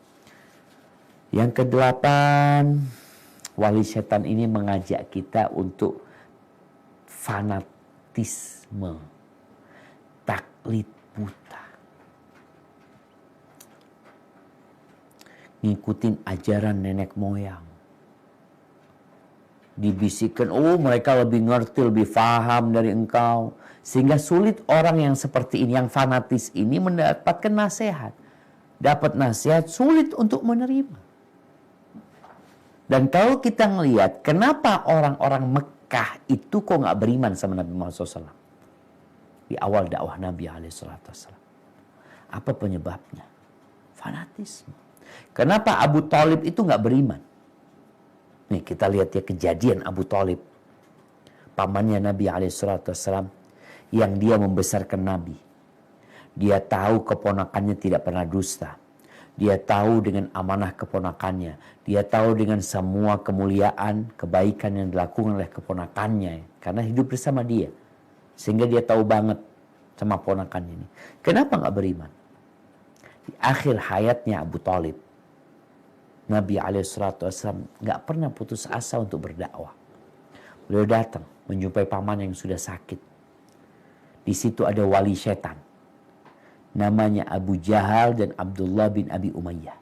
Yang kedelapan, wali setan ini mengajak kita untuk fanatisme, taklid buta. Ngikutin ajaran nenek moyang. Dibisikkan, oh mereka lebih ngerti, lebih paham dari engkau. Sehingga sulit orang yang seperti ini, yang fanatis ini mendapatkan nasihat. Dapat nasihat sulit untuk menerima. Dan kalau kita ngelihat, kenapa orang-orang Mekah itu kok nggak beriman sama Nabi Muhammad SAW? Di awal dakwah Nabi SAW. Apa penyebabnya? Fanatisme. Kenapa Abu Thalib itu nggak beriman? Nih kita lihat ya kejadian Abu Thalib. Pamannya Nabi SAW yang dia membesarkan Nabi. Dia tahu keponakannya tidak pernah dusta. Dia tahu dengan amanah keponakannya. Dia tahu dengan semua kemuliaan, kebaikan yang dilakukan oleh keponakannya. Karena hidup bersama dia. Sehingga dia tahu banget sama ponakannya ini. Kenapa nggak beriman? Di akhir hayatnya Abu Thalib, Nabi SAW nggak pernah putus asa untuk berdakwah. Beliau datang menjumpai paman yang sudah sakit. Di situ ada wali setan. Namanya Abu Jahal dan Abdullah bin Abi Umayyah.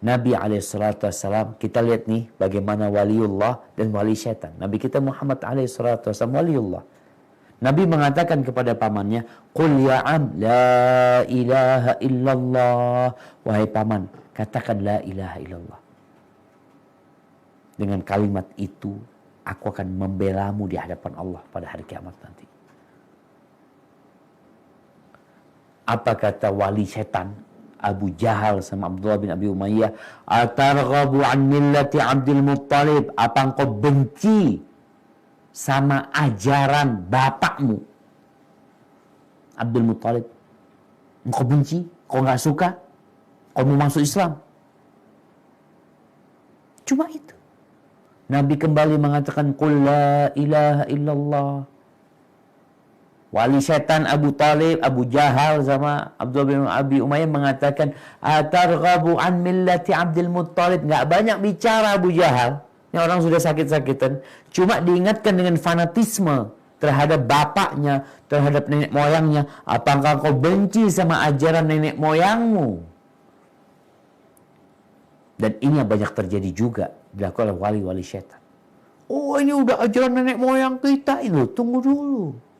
Nabi SAW, kita lihat nih bagaimana waliullah dan wali setan. Nabi kita Muhammad SAW waliullah. Nabi mengatakan kepada pamannya, Qul ya am, la ilaha illallah. Wahai paman, katakan la ilaha illallah. Dengan kalimat itu, aku akan membelamu di hadapan Allah pada hari kiamat nanti. Apa kata wali setan Abu Jahal sama Abdullah bin Abi Umayyah? Atarghabu an millati Abdul Muttalib? Apa engkau benci sama ajaran bapakmu Abdul Muttalib? Engkau benci? Kau nggak suka? Kau mau masuk Islam? Cuma itu. Nabi kembali mengatakan Qul la ilaha illallah. Wali setan Abu Thalib, Abu Jahal sama Abdullah bin Abi Umayyah mengatakan atarghabu an millati Abdul Muttalib. Nggak banyak bicara Abu Jahal. Ini orang sudah sakit-sakitan. Cuma diingatkan dengan fanatisme terhadap bapaknya, terhadap nenek moyangnya. Apakah kau benci sama ajaran nenek moyangmu? Dan ini yang banyak terjadi juga dilakukan oleh wali-wali setan. Oh ini udah ajaran nenek moyang kita. Ini tunggu dulu.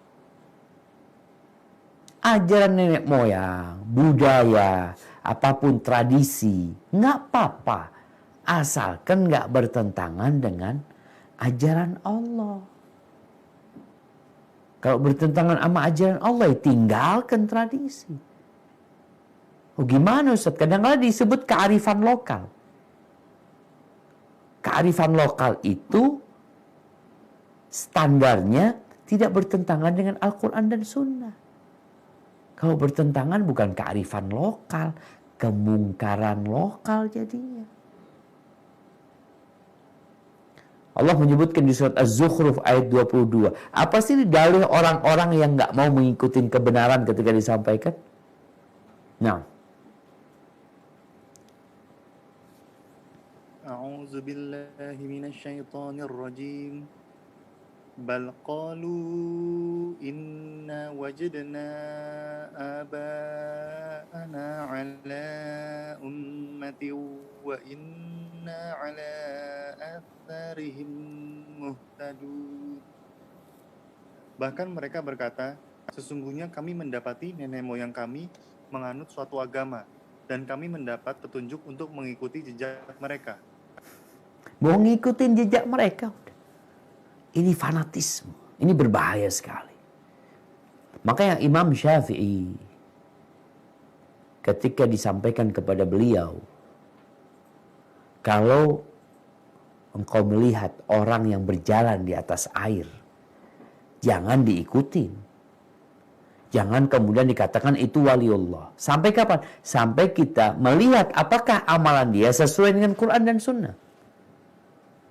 Ajaran nenek moyang, budaya, apapun tradisi, nggak apa-apa. Asalkan nggak bertentangan dengan ajaran Allah. Kalau bertentangan sama ajaran Allah, ya tinggalkan tradisi. Oh gimana Ustaz? Kadang-kadang disebut kearifan lokal. Kearifan lokal itu standarnya tidak bertentangan dengan Al-Quran dan Sunnah. Kalau bertentangan bukan kearifan lokal, kemungkaran lokal jadinya. Allah menyebutkan di surat Az-Zukhruf ayat 22. Apa sih dalih orang-orang yang nggak mau mengikuti kebenaran ketika disampaikan? Nah, أعوذ بالله من الشيطان الرجيم بل قالوا إنا وجدنا آباءنا على أمة وإنا على آثارهم مهتدون. Bahkan mereka berkata, sesungguhnya kami mendapati nenek moyang kami menganut suatu agama, dan kami mendapat petunjuk untuk mengikuti jejak mereka. Mau ngikutin jejak mereka. Ini fanatisme. Ini berbahaya sekali. Makanya Imam Syafi'i ketika disampaikan kepada beliau, kalau engkau melihat orang yang berjalan di atas air, jangan diikutin. Jangan kemudian dikatakan itu waliullah. Sampai kapan? Sampai kita melihat apakah amalan dia sesuai dengan Quran dan Sunnah.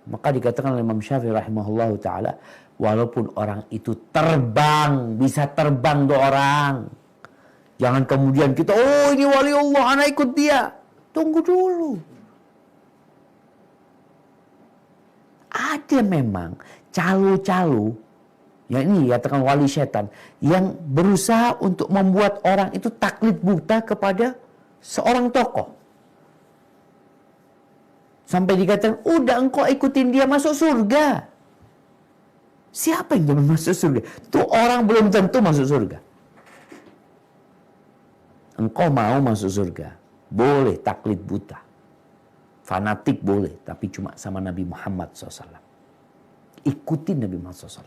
Maka dikatakan oleh Imam Syafi'i rahimahullah ta'ala, walaupun orang itu terbang, bisa terbang dua orang. Jangan kemudian kita, oh ini waliullah, anak ikut dia. Tunggu dulu. Ada memang calo-calo, ya ini dikatakan wali setan, yang berusaha untuk membuat orang itu taklid buta kepada seorang tokoh. Sampai dikatakan, udah engkau ikutin dia masuk surga. Siapa yang jamin masuk surga? Tuh orang belum tentu masuk surga. Engkau mau masuk surga, boleh taklid buta. Fanatik boleh, tapi cuma sama Nabi Muhammad SAW. Ikutin Nabi Muhammad SAW.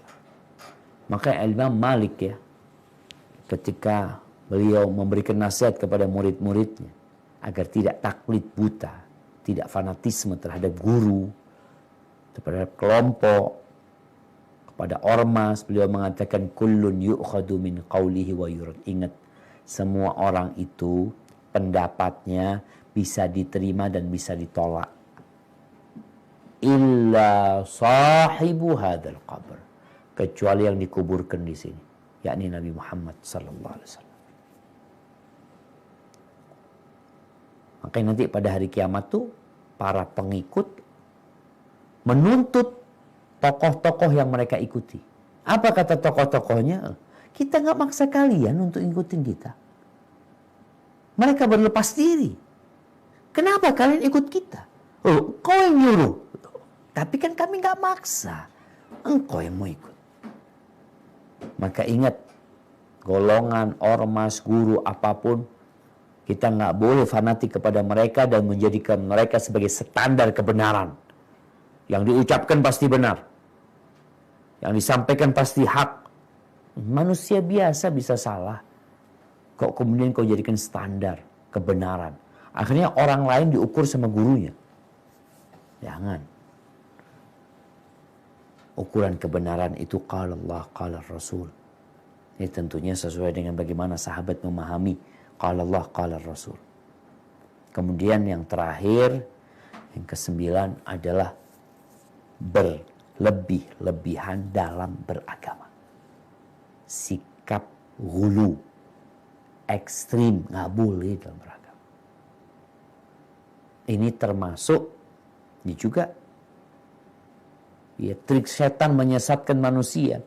Maka Imam Malik ya, ketika beliau memberikan nasihat kepada murid-muridnya, agar tidak taklid buta, tidak fanatisme terhadap guru, terhadap kelompok, kepada ormas, beliau mengatakan kullun yu'khadu min qawlihi wa yurad. Ingat, semua orang itu pendapatnya bisa diterima dan bisa ditolak. Illa sahibu hadzal qabr, kecuali yang dikuburkan di sini, yakni Nabi Muhammad sallallahu alaihi wasallam. Makanya nanti pada hari kiamat tuh para pengikut menuntut tokoh-tokoh yang mereka ikuti. Apa kata tokoh-tokohnya? Kita nggak maksa kalian untuk ikutin kita. Mereka berlepas diri. Kenapa kalian ikut kita? Oh, kau yang nyuruh. Tapi kan kami nggak maksa. Engkau yang mau ikut. Maka ingat, golongan, ormas, guru, apapun, kita nggak boleh fanatik kepada mereka dan menjadikan mereka sebagai standar kebenaran. Yang diucapkan pasti benar. Yang disampaikan pasti hak. Manusia biasa bisa salah. Kok kemudian kau jadikan standar kebenaran? Akhirnya orang lain diukur sama gurunya. Jangan. Ukuran kebenaran itu qala Allah, qala Rasul. Ini tentunya sesuai dengan bagaimana sahabat memahami qala Allah, qala Rasul. Kemudian yang terakhir, yang ke-9 adalah berlebih-lebihan dalam beragama. Sikap ghulu, ekstrim, nggak boleh dalam beragama. Ini termasuk, ini juga ya, trik setan menyesatkan manusia.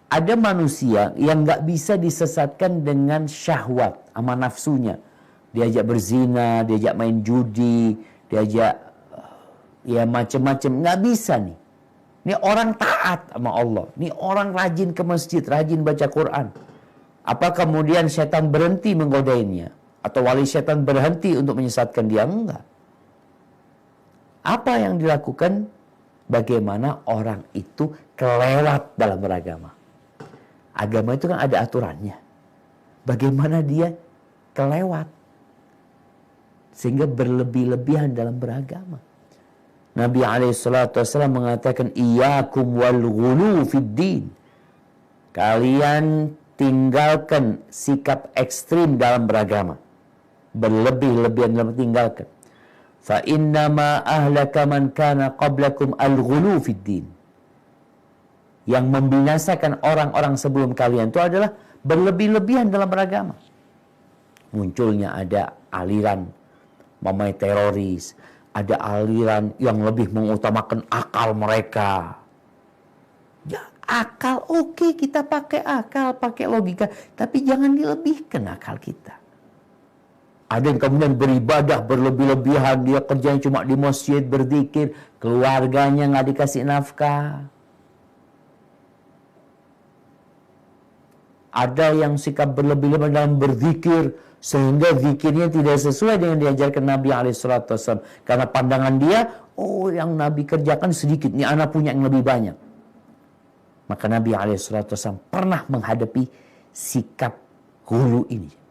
Ada manusia yang nggak bisa disesatkan dengan syahwat sama nafsunya. Diajak berzina, diajak main judi, diajak ya macam-macam. Nggak bisa nih. Ini orang taat sama Allah. Ini orang rajin ke masjid, rajin baca Quran. Apa kemudian setan berhenti menggodainya? Atau wali setan berhenti untuk menyesatkan dia? Enggak. Apa yang dilakukan? Bagaimana orang itu kelewat dalam beragama. Agama itu kan ada aturannya. Bagaimana dia kelewat. Sehingga berlebih-lebihan dalam beragama. Nabi SAW mengatakan, Iyakum wal ghulu fid din. Kalian tinggalkan sikap ekstrim dalam beragama. Berlebih-lebihan dalam tinggalkan. Fa innama ahlaka man kana qablakum al-ghulu fid din. Yang membinasakan orang-orang sebelum kalian itu adalah berlebih-lebihan dalam beragama. Munculnya ada aliran mamai teroris, Ada aliran yang lebih mengutamakan akal mereka. Ya, akal oke, kita pakai akal, pakai logika, tapi jangan dilebihkan akal kita. Ada yang kemudian beribadah berlebih-lebihan, dia kerjanya cuma di masjid berzikir, keluarganya nggak dikasih nafkah. Ada yang sikap berlebih-lebihan dalam berzikir, sehingga zikirnya tidak sesuai dengan diajarkan Nabi SAW. Karena pandangan dia, oh yang Nabi kerjakan sedikit, ini anak punya yang lebih banyak. Maka Nabi SAW pernah menghadapi sikap hulu ini.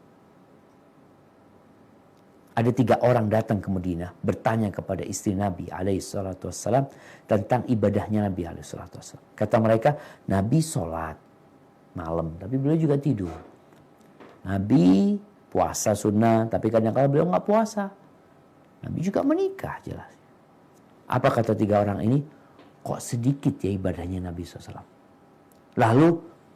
Ada 3 orang datang ke Madinah bertanya kepada istri Nabi SAW tentang ibadahnya Nabi SAW. Kata mereka, Nabi sholat malam, tapi beliau juga tidur. Nabi puasa sunnah, tapi kadang-kadang beliau nggak puasa. Nabi juga menikah, jelas. Apa kata 3 orang ini? Kok sedikit ya ibadahnya Nabi SAW? Lalu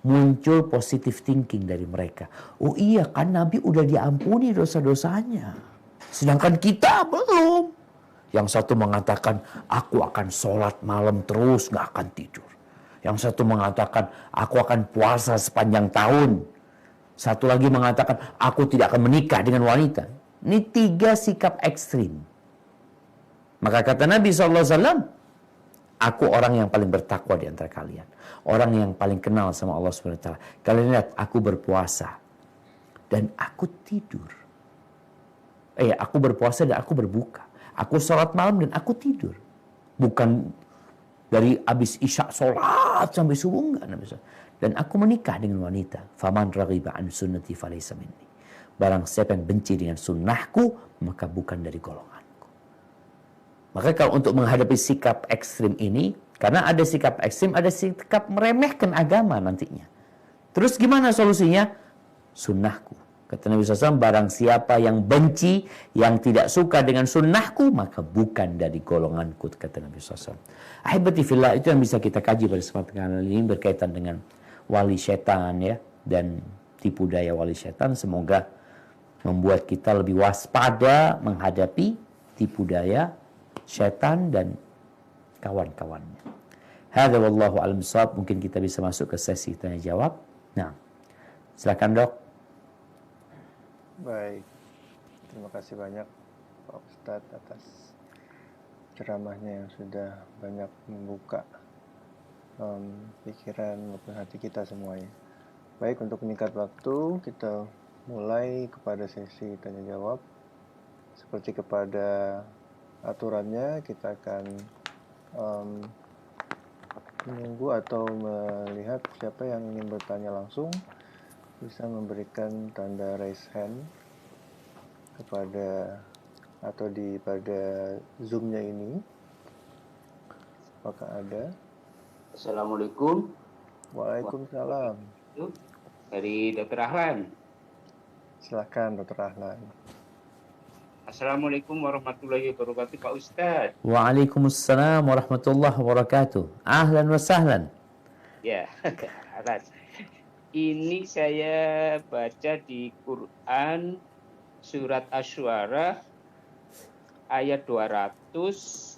muncul positive thinking dari mereka. Oh iya kan Nabi udah diampuni dosa-dosanya. Sedangkan kita belum. Yang satu mengatakan, aku akan sholat malam terus, gak akan tidur. Yang satu mengatakan, aku akan puasa sepanjang tahun. Satu lagi mengatakan, aku tidak akan menikah dengan wanita. Ini 3 sikap ekstrim. Maka kata Nabi SAW, aku orang yang paling bertakwa di antara kalian. Orang yang paling kenal sama Allah SWT. Kalian lihat, aku berpuasa. Dan aku tidur. Aku berpuasa dan aku berbuka. Aku sholat malam dan aku tidur. Bukan dari habis isya sholat sampai subuh, enggak. Dan aku menikah dengan wanita. Faman raghiba an sunnati falaysa minni. Barang siapa yang benci dengan sunnahku, maka bukan dari golonganku. Maka kalau untuk menghadapi sikap ekstrim ini, karena ada sikap ekstrim, ada sikap meremehkan agama nantinya. Terus gimana solusinya? Sunnahku. Kata Nabi SAW, barang siapa yang benci, yang tidak suka dengan sunnahku, maka bukan dari golonganku, kata Nabi SAW. Ahibati fillah, itu yang bisa kita kaji pada kesempatan kali ini berkaitan dengan wali setan ya, dan tipu daya wali setan. Semoga membuat kita lebih waspada menghadapi tipu daya setan dan kawan-kawannya. Hadza wallahu a'lam bishawab. Mungkin kita bisa masuk ke sesi tanya jawab. Nah, silakan Dok. Baik, terima kasih banyak Pak Ustadz atas ceramahnya yang sudah banyak membuka pikiran maupun hati kita semuanya. Baik, untuk meningkat waktu, kita mulai kepada sesi tanya jawab. Seperti kepada aturannya, kita akan menunggu atau melihat siapa yang ingin bertanya langsung. Bisa memberikan tanda raise hand kepada atau pada Zoom-nya ini. Apakah ada? Assalamualaikum. Waalaikumsalam. Dari Dr. Ahlan. Silakan Dr. Ahlan. Assalamualaikum warahmatullahi wabarakatuh Pak Ustadz. Waalaikumsalam warahmatullahi wabarakatuh. Ahlan wa sahlan. Ya, atas. Ini saya baca di Quran surat Asy-Syu'ara ayat 200,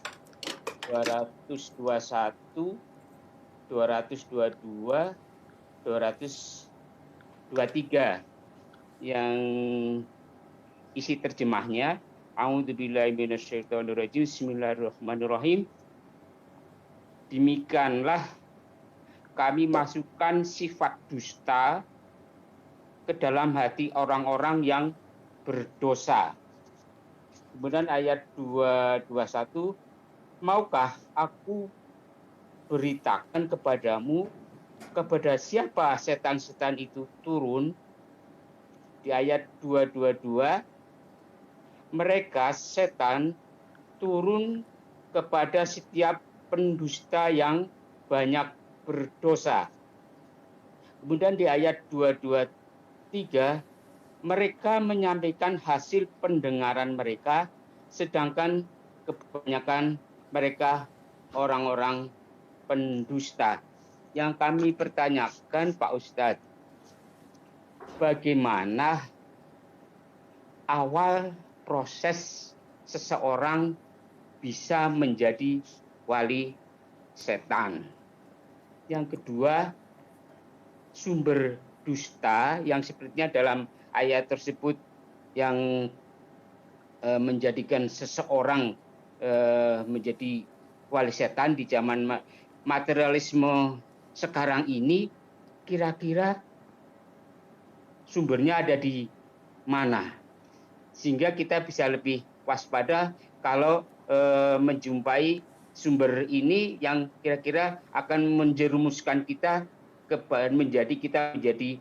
221, 222, 223 yang isi terjemahnya A'udzubillahi minasyaitonirrajim. Bismillahirrahmanirrahim. Demikianlah kami masukkan sifat dusta ke dalam hati orang-orang yang berdosa. Kemudian ayat 221, maukah aku beritakan kepadamu kepada siapa setan-setan itu turun? Di ayat 222, mereka setan turun kepada setiap pendusta yang banyak berdosa. Kemudian di ayat 223, mereka menyampaikan hasil pendengaran mereka, sedangkan kebanyakan mereka orang-orang pendusta. Yang kami pertanyakan Pak Ustadz, bagaimana awal proses seseorang bisa menjadi wali setan. Yang kedua, sumber dusta yang sepertinya dalam ayat tersebut yang menjadikan seseorang menjadi wali setan di zaman materialisme sekarang ini, kira-kira sumbernya ada di mana? Sehingga kita bisa lebih waspada kalau menjumpai sumber ini yang kira-kira akan menjerumuskan kita menjadi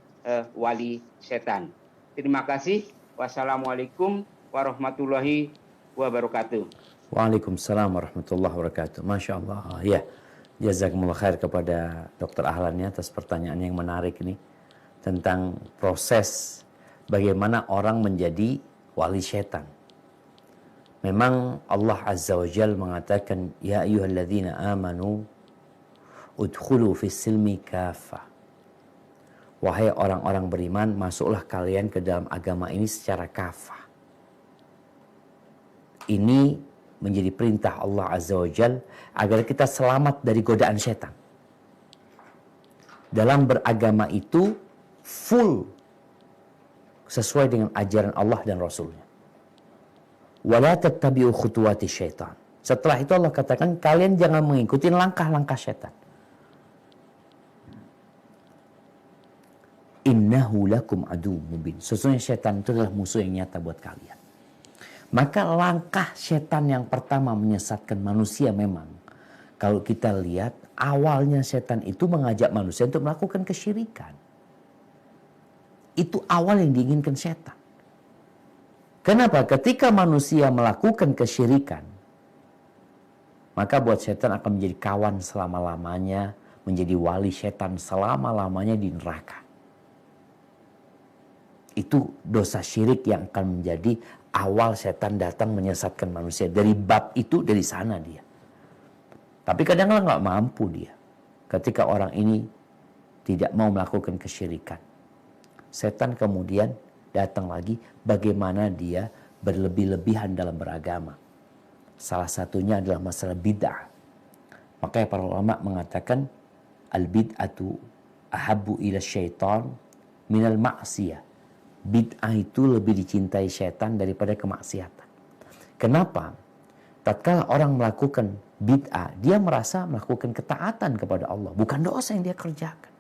wali setan. Terima kasih. Wassalamualaikum warahmatullahi wabarakatuh. Waalaikumsalam warahmatullahi wabarakatuh. Masya Allah. Ya, jazakumullah khair kepada Dr. Ahlan atas pertanyaan yang menarik ini tentang proses bagaimana orang menjadi wali setan. Memang Allah Azza wa Jal mengatakan, Ya ayyuhalladzina amanu udkhulu fis silmi kafah. Wahai orang-orang beriman, masuklah kalian ke dalam agama ini secara kafah. Ini menjadi perintah Allah Azza wa Jal agar kita selamat dari godaan setan. Dalam beragama itu full sesuai dengan ajaran Allah dan Rasulnya. Wala tattabi'u khutuwati syaitan. Setelah itu Allah katakan, kalian jangan mengikuti langkah-langkah setan. Innahu lakum adu mubin. Sesungguhnya setan itu adalah musuh yang nyata buat kalian. Maka langkah setan yang pertama menyesatkan manusia memang. Kalau kita lihat awalnya setan itu mengajak manusia untuk melakukan kesyirikan. Itu awal yang diinginkan setan. Kenapa? Ketika manusia melakukan kesyirikan, maka buat setan akan menjadi kawan selama-lamanya, menjadi wali setan selama-lamanya di neraka. Itu dosa syirik yang akan menjadi awal setan datang menyesatkan manusia. Dari bab itu, dari sana dia. Tapi kadang-kadang nggak mampu dia. Ketika orang ini tidak mau melakukan kesyirikan, setan kemudian datang lagi bagaimana dia berlebih-lebihan dalam beragama. Salah satunya adalah masalah bid'ah. Makanya para ulama mengatakan al-bid'atu ahabbu ila syaitan minal ma'siyah. Bid'ah itu lebih dicintai setan daripada kemaksiatan. Kenapa? Tatkala orang melakukan bid'ah, dia merasa melakukan ketaatan kepada Allah, bukan dosa yang dia kerjakan.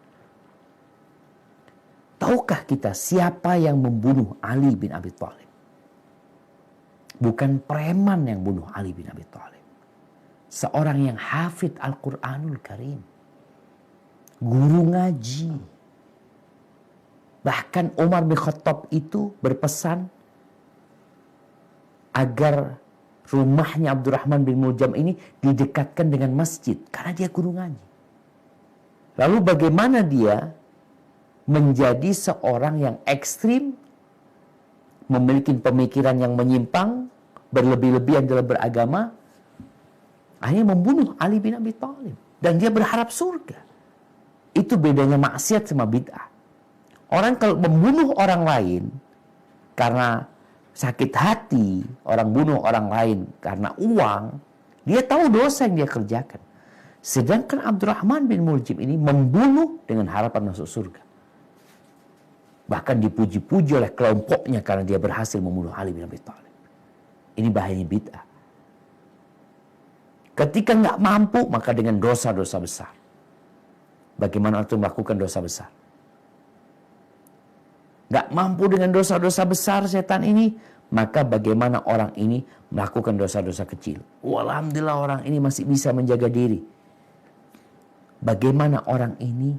Tahukah kita siapa yang membunuh Ali bin Abi Thalib? Bukan preman yang bunuh Ali bin Abi Thalib. Seorang yang hafid Al-Quranul Karim. Guru ngaji. Bahkan Umar bin Khattab itu berpesan agar rumahnya Abdurrahman bin Muljam ini didekatkan dengan masjid. Karena dia guru ngaji. Lalu bagaimana dia menjadi seorang yang ekstrim, memiliki pemikiran yang menyimpang, berlebih-lebihan dalam beragama, akhirnya membunuh Ali bin Abi Thalib. Dan dia berharap surga. Itu bedanya maksiat sama bid'ah. Orang kalau membunuh orang lain karena sakit hati, orang bunuh orang lain karena uang, dia tahu dosa yang dia kerjakan. Sedangkan Abdurrahman bin Muljim ini membunuh dengan harapan masuk surga. Bahkan dipuji-puji oleh kelompoknya karena dia berhasil membunuh Ali bin Abi Thalib. Ini bahayanya bid'ah. Ketika nggak mampu, maka dengan dosa-dosa besar. Bagaimana untuk melakukan dosa besar? Nggak mampu dengan dosa-dosa besar setan ini, maka bagaimana orang ini melakukan dosa-dosa kecil? Alhamdulillah orang ini masih bisa menjaga diri. Bagaimana orang ini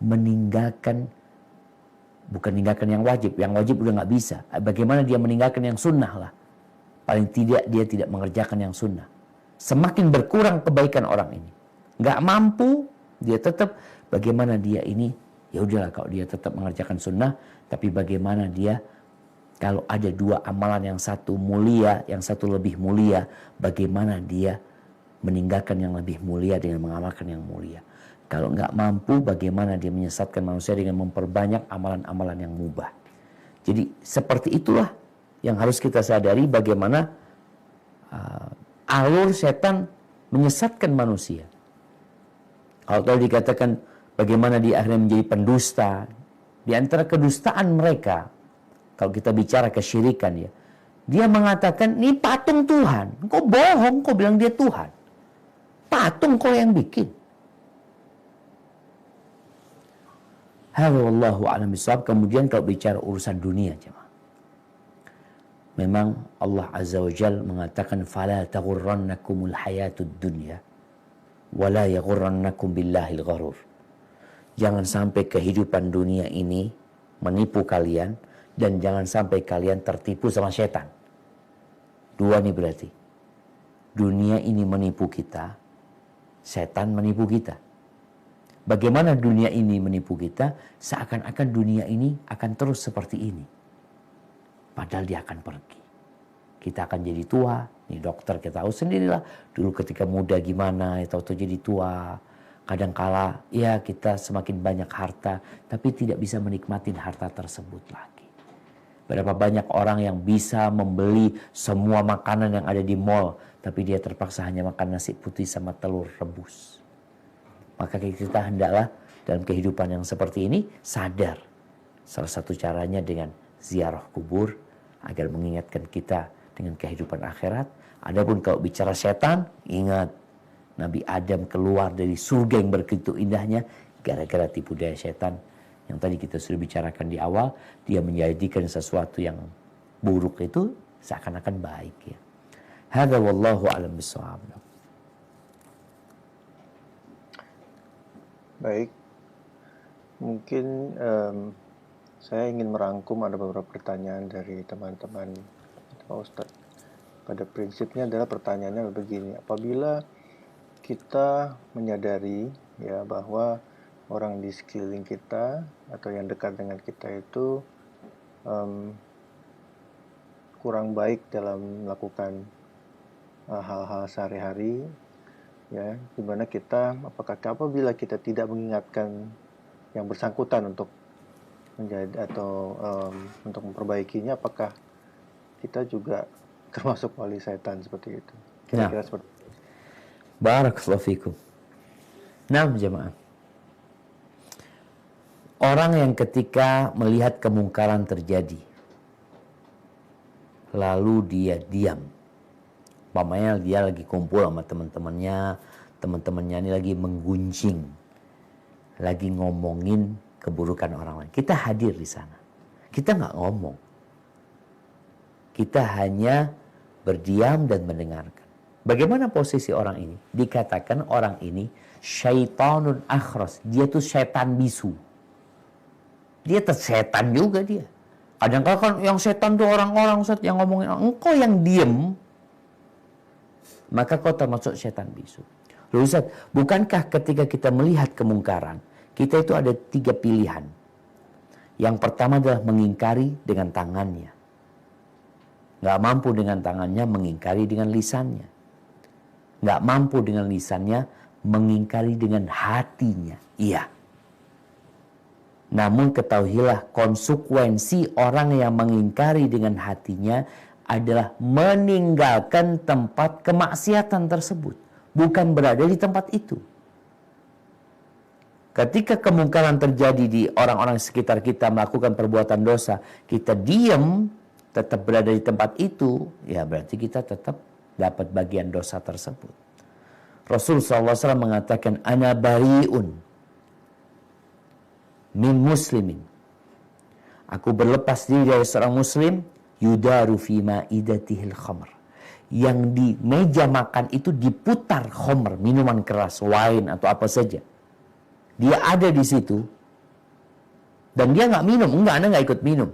meninggalkan, bukan meninggalkan yang wajib udah nggak bisa. Bagaimana dia meninggalkan yang sunnah lah. Paling tidak dia tidak mengerjakan yang sunnah. Semakin berkurang kebaikan orang ini. Nggak mampu, dia tetap bagaimana dia ini, ya udahlah kalau dia tetap mengerjakan sunnah, tapi bagaimana dia kalau ada dua amalan yang satu mulia, yang satu lebih mulia, bagaimana dia meninggalkan yang lebih mulia dengan mengamalkan yang mulia. Kalau nggak mampu, bagaimana dia menyesatkan manusia dengan memperbanyak amalan-amalan yang mubah. Jadi seperti itulah yang harus kita sadari bagaimana alur setan menyesatkan manusia. Kalau tadi dikatakan bagaimana dia akhirnya menjadi pendusta, di antara kedustaan mereka, kalau kita bicara kesyirikan ya, dia mengatakan, ini patung Tuhan. Kok bohong, kok bilang dia Tuhan. Patung kok yang bikin. Wallahu a'lam bishawab. Kemudian kalau bicara urusan dunia, jemaah, memang Allah Azza wa Jalla mengatakan, fala taghurrannakumul hayatud dunya wala yaghurrannakum billahil gharur. Jangan sampai kehidupan dunia ini menipu kalian, dan jangan sampai kalian tertipu sama setan. Dua nih berarti. Dunia ini menipu kita, setan menipu kita. Bagaimana dunia ini menipu kita? Seakan-akan dunia ini akan terus seperti ini. Padahal dia akan pergi. Kita akan jadi tua. Nih dokter kita tahu sendirilah. Dulu ketika muda gimana, tahu-tahu jadi tua. Kadangkala ya kita semakin banyak harta, tapi tidak bisa menikmati harta tersebut lagi. Berapa banyak orang yang bisa membeli semua makanan yang ada di mall, tapi dia terpaksa hanya makan nasi putih sama telur rebus. Maka kita hendaklah dalam kehidupan yang seperti ini sadar. Salah satu caranya dengan ziarah kubur agar mengingatkan kita dengan kehidupan akhirat. Adapun kalau bicara setan, ingat Nabi Adam keluar dari surga yang begitu indahnya gara-gara tipu daya setan. Yang tadi kita sudah bicarakan di awal, dia menjadikan sesuatu yang buruk itu seakan-akan baik ya. Hadza wallahu a'lam bishawab. Baik, mungkin saya ingin merangkum ada beberapa pertanyaan dari teman-teman Pak Ustadz. Pada prinsipnya adalah pertanyaannya begini, apabila kita menyadari ya bahwa orang di sekeliling kita atau yang dekat dengan kita itu kurang baik dalam melakukan hal-hal sehari-hari, ya, dimana kita apabila kita tidak mengingatkan yang bersangkutan untuk menjadi atau untuk memperbaikinya, apakah kita juga termasuk wali setan seperti itu? Kira-kira seperti itu. Barakallahu fikum. Nah, jemaah. Orang yang ketika melihat kemungkaran terjadi, lalu dia diam. Umpamanya dia lagi kumpul sama teman-temannya ini lagi menggunjing, lagi ngomongin keburukan orang lain. Kita hadir di sana. Kita nggak ngomong. Kita hanya berdiam dan mendengarkan. Bagaimana posisi orang ini? Dikatakan orang ini syaitanun akhras. Dia tuh setan bisu. Dia setan juga dia. Kadang-kadang kan yang setan tuh orang-orang Ustaz yang ngomongin, engkau yang diem, maka kau termasuk setan bisu. Lalu Ustaz, bukankah ketika kita melihat kemungkaran, kita itu ada 3 pilihan. Yang pertama adalah mengingkari dengan tangannya. Nggak mampu dengan tangannya, mengingkari dengan lisannya. Nggak mampu dengan lisannya, mengingkari dengan hatinya. Iya. Namun ketahuilah konsekuensi orang yang mengingkari dengan hatinya adalah meninggalkan tempat kemaksiatan tersebut. Bukan berada di tempat itu. Ketika kemungkaran terjadi di orang-orang sekitar kita melakukan perbuatan dosa, kita diam, tetap berada di tempat itu, ya berarti kita tetap dapat bagian dosa tersebut. Rasulullah SAW mengatakan, ana bari'un min muslimin. Aku berlepas diri dari seorang muslim, yudaru fi ma'idatihil khamr. Yang di meja makan itu diputar khamr, minuman keras, wine atau apa saja. Dia ada di situ dan dia nggak minum, Anda nggak ikut minum.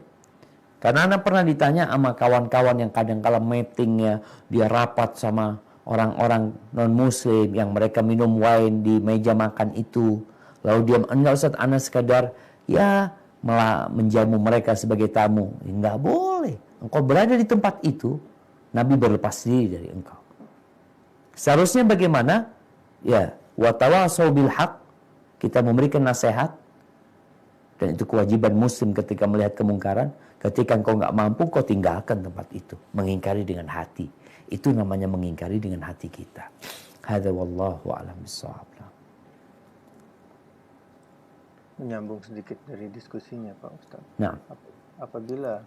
Karena Anda pernah ditanya sama kawan-kawan yang kadang-kala meetingnya, dia rapat sama orang-orang non-muslim yang mereka minum wine di meja makan itu. Lalu dia, enggak Ustaz, Anda sekadar ya malah menjamu mereka sebagai tamu. Enggak boleh. Engkau berada di tempat itu, Nabi berlepas diri dari engkau. Seharusnya bagaimana? Ya, wa tawasau bil haq, kita memberikan nasihat Dan itu kewajiban muslim ketika melihat kemungkaran. Ketika engkau nggak mampu, kau tinggalkan tempat itu. Mengingkari dengan hati. Itu namanya mengingkari dengan hati kita. Hadza wallahu a'lam bishawab. Menyambung sedikit dari diskusinya Pak Ustadz. Nah, Apabila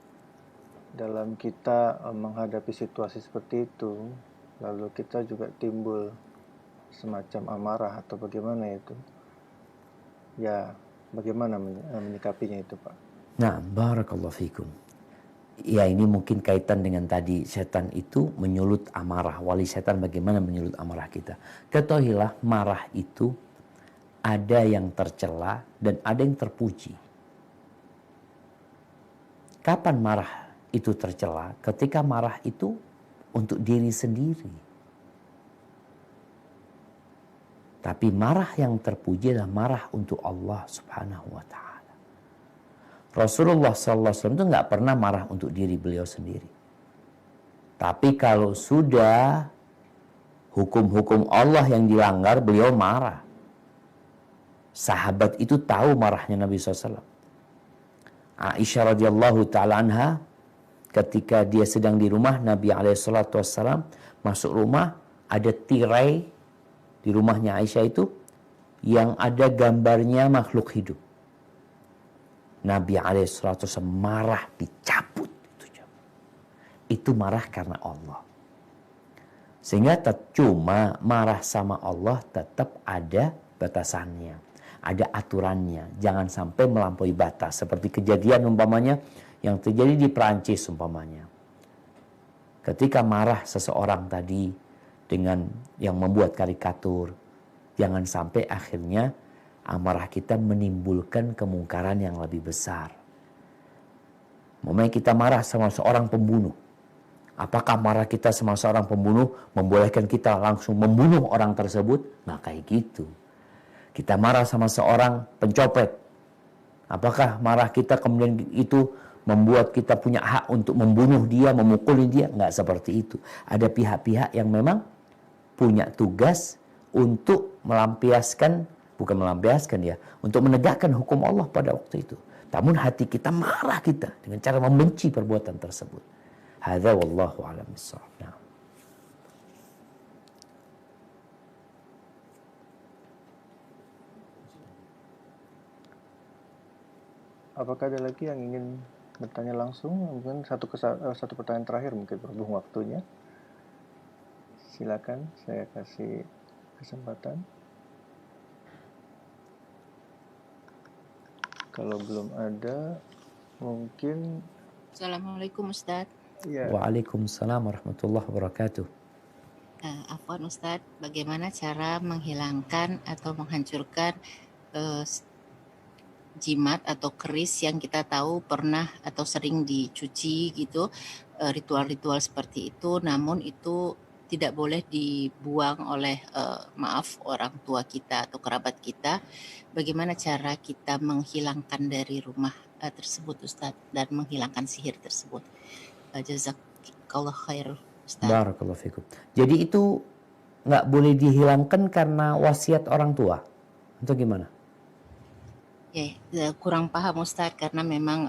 dalam kita menghadapi situasi seperti itu, lalu kita juga timbul semacam amarah atau bagaimana itu, ya bagaimana menyikapinya itu Pak? nah, barakallahu fikum. Ya, ini mungkin kaitan dengan tadi, setan itu menyulut amarah. Wali setan bagaimana menyulut amarah kita. Ketahuilah, marah itu ada yang tercela dan ada yang terpuji. Kapan marah itu tercela? Ketika marah itu untuk diri sendiri. Tapi marah yang terpuji adalah marah untuk Allah Subhanahu wa ta'ala. Rasulullah SAW itu nggak pernah marah untuk diri beliau sendiri. Tapi kalau sudah hukum-hukum Allah yang dilanggar, beliau marah. Sahabat itu tahu marahnya Nabi SAW. Aisyah radhiyallahu ta'ala anha, ketika dia sedang di rumah Nabi SAW masuk rumah, ada tirai di rumahnya Aisyah itu yang ada gambarnya makhluk hidup. Nabi SAW marah, dicabut. Itu marah karena Allah. Sehingga cuma marah sama Allah tetap ada batasannya. Ada aturannya. Jangan sampai melampaui batas. Seperti kejadian umpamanya yang terjadi di Perancis umpamanya. Ketika marah seseorang tadi dengan yang membuat karikatur, jangan sampai akhirnya amarah kita menimbulkan kemungkaran yang lebih besar. Momennya kita marah sama seorang pembunuh. Apakah marah kita sama seorang pembunuh membolehkan kita langsung membunuh orang tersebut? Nah, kayak gitu. Kita marah sama seorang pencopet. Apakah marah kita kemudian itu membuat kita punya hak untuk membunuh dia, memukuli dia? Nggak seperti itu. Ada pihak-pihak yang memang punya tugas untuk bukan melampiaskan ya, untuk menegakkan hukum Allah pada waktu itu. Namun hati kita marah kita dengan cara membenci perbuatan tersebut. Hadza wallahu a'lam bishawab. Nah. Apakah ada lagi yang ingin bertanya langsung? Mungkin satu pertanyaan terakhir mungkin berhubung waktunya. Silakan, saya kasih kesempatan. Kalau belum ada, mungkin... Assalamualaikum Ustadz. Ya. Waalaikumsalam warahmatullahi wabarakatuh. Afwan Ustadz, bagaimana cara menghilangkan atau menghancurkan jimat atau keris yang kita tahu pernah atau sering dicuci gitu, ritual-ritual seperti itu, namun itu tidak boleh dibuang oleh orang tua kita atau kerabat kita. Bagaimana cara kita menghilangkan dari rumah tersebut Ustadz dan menghilangkan sihir tersebut? Jazakallah khair Ustadz. Barakallahu fikum. Jadi itu nggak boleh dihilangkan karena wasiat orang tua atau gimana? Ya, kurang paham Ustadz karena memang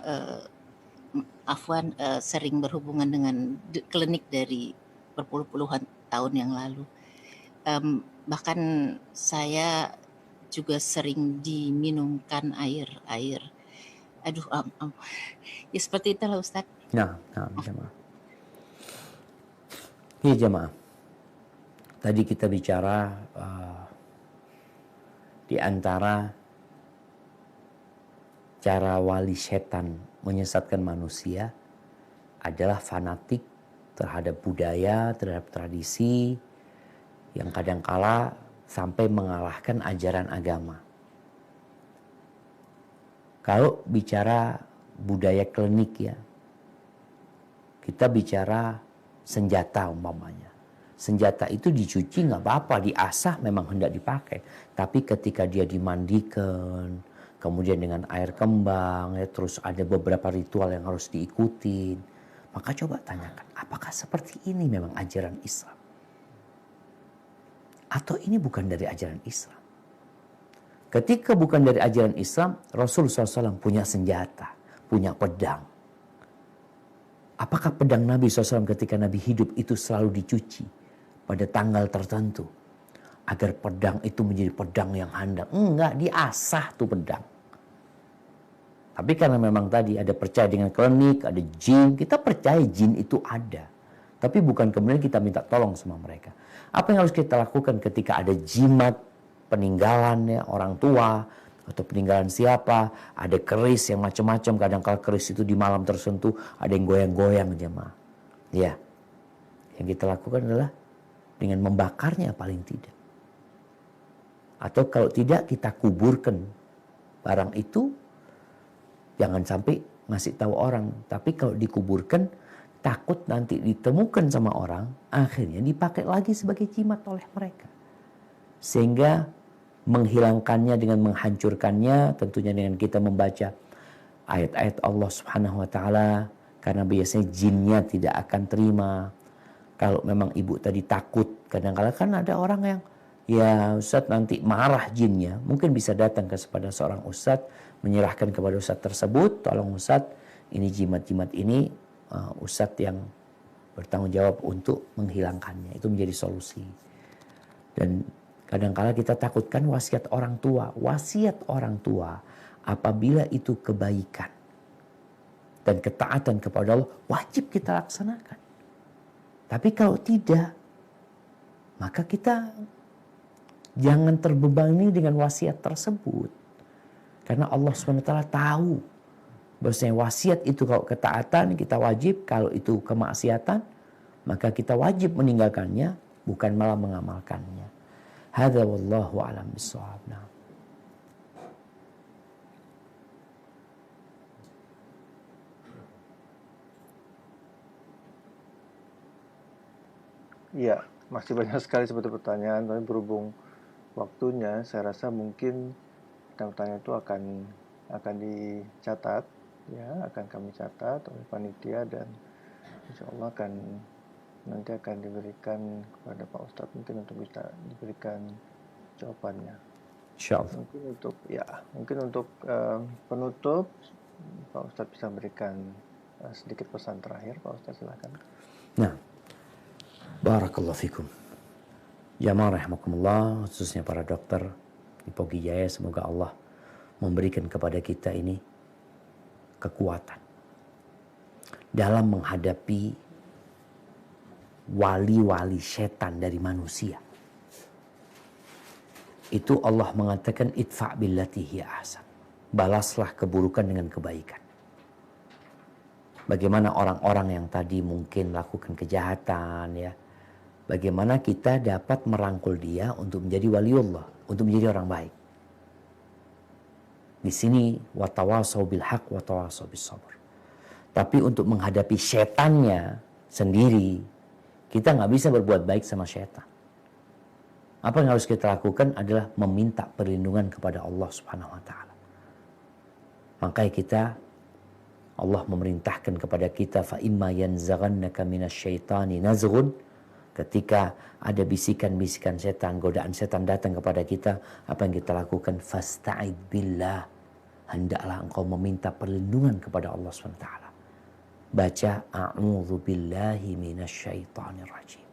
Afwan sering berhubungan dengan klinik dari berpuluh-puluhan tahun yang lalu. Bahkan saya juga sering diminumkan air. Aduh, ya seperti itulah Ustadz. Nah, jamaah. Iya jamaah. Tadi kita bicara di antara cara wali setan menyesatkan manusia adalah fanatik terhadap budaya, terhadap tradisi yang kadangkala sampai mengalahkan ajaran agama. Kalau bicara budaya klinik ya, kita bicara senjata umpamanya. Senjata itu dicuci nggak apa-apa, diasah memang hendak dipakai. Tapi ketika dia dimandikan, kemudian dengan air kembang, ya, terus ada beberapa ritual yang harus diikuti. Maka coba tanyakan, apakah seperti ini memang ajaran Islam? Atau ini bukan dari ajaran Islam? Ketika bukan dari ajaran Islam, Rasulullah SAW punya senjata, punya pedang. Apakah pedang Nabi SAW ketika Nabi hidup itu selalu dicuci pada tanggal tertentu? Agar pedang itu menjadi pedang yang handal. Enggak, diasah tuh pedang. Tapi karena memang tadi ada percaya dengan klinik, ada jin, kita percaya jin itu ada. Tapi bukan kemudian kita minta tolong sama mereka. Apa yang harus kita lakukan ketika ada jimat peninggalannya orang tua atau peninggalan siapa, ada keris yang macam-macam, kadang kala keris itu di malam tersentuh, ada yang goyang-goyang jemaah. Ya. Yang kita lakukan adalah dengan membakarnya paling tidak. Atau kalau tidak kita kuburkan barang itu, jangan sampai ngasih tahu orang. Tapi kalau dikuburkan, takut nanti ditemukan sama orang, akhirnya dipakai lagi sebagai jimat oleh mereka. Sehingga menghilangkannya dengan menghancurkannya, tentunya dengan kita membaca ayat-ayat Allah Subhanahu wa taala, karena biasanya jinnya tidak akan terima. Kalau memang ibu tadi takut, kadang-kadang kan ada orang yang ya Ustadz nanti marah jinnya, mungkin bisa datang kepada seorang Ustadz, menyerahkan kepada Ustadz tersebut, tolong Ustadz, ini jimat-jimat ini Ustadz yang bertanggung jawab untuk menghilangkannya. Itu menjadi solusi. Dan kadang-kala kita takutkan wasiat orang tua. Wasiat orang tua apabila itu kebaikan dan ketaatan kepada Allah, wajib kita laksanakan. Tapi kalau tidak, maka kita jangan terbebani dengan wasiat tersebut. Karena Allah SWT tahu bahwasanya wasiat itu kalau ketaatan kita wajib, kalau itu kemaksiatan maka kita wajib meninggalkannya, bukan malah mengamalkannya. Hadza wallahu a'lam bissawab. Iya, masih banyak sekali seperti pertanyaan, tapi berhubung waktunya, saya rasa mungkin pertanyaan itu akan dicatat, ya, akan kami catat oleh panitia dan insya Allah nanti akan diberikan kepada Pak Ustadz mungkin untuk bisa diberikan jawabannya. Insya Allah. Mungkin untuk penutup, Pak Ustadz bisa berikan sedikit pesan terakhir. Pak Ustadz silakan. Nah, barakallahu fikum. Jamaah rahimakumullah, khususnya para dokter di Pogi Jaya, semoga Allah memberikan kepada kita ini kekuatan dalam menghadapi wali-wali setan dari manusia. Itu Allah mengatakan idfa' billati hiya ahsan. Balaslah keburukan dengan kebaikan. Bagaimana orang-orang yang tadi mungkin lakukan kejahatan, ya. Bagaimana kita dapat merangkul dia untuk menjadi waliullah, untuk menjadi orang baik. Di sini watawasau bil haq watawasau bis sabr. Tapi untuk menghadapi setannya sendiri, kita nggak bisa berbuat baik sama setan. Apa yang harus kita lakukan adalah meminta perlindungan kepada Allah Subhanahu wa taala. Makanya kita, Allah memerintahkan kepada kita, fa imma yanzaghannaka minasyaitani nazghun. Ketika ada bisikan-bisikan setan, godaan setan datang kepada kita, apa yang kita lakukan? Fasta'id billah. Hendaklah engkau meminta perlindungan kepada Allah SWT. Baca a'udzu billahi minasyaitonir rajim.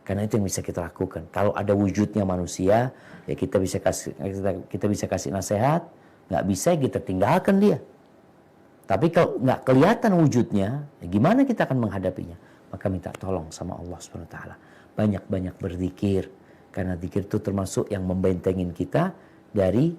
Karena itu yang bisa kita lakukan. Kalau ada wujudnya manusia, ya kita bisa kasih nasihat, nggak bisa kita tinggalkan dia. Tapi kalau nggak kelihatan wujudnya, ya gimana kita akan menghadapinya? Maka minta tolong sama Allah SWT. Banyak-banyak berzikir. Karena zikir itu termasuk yang membentengin kita dari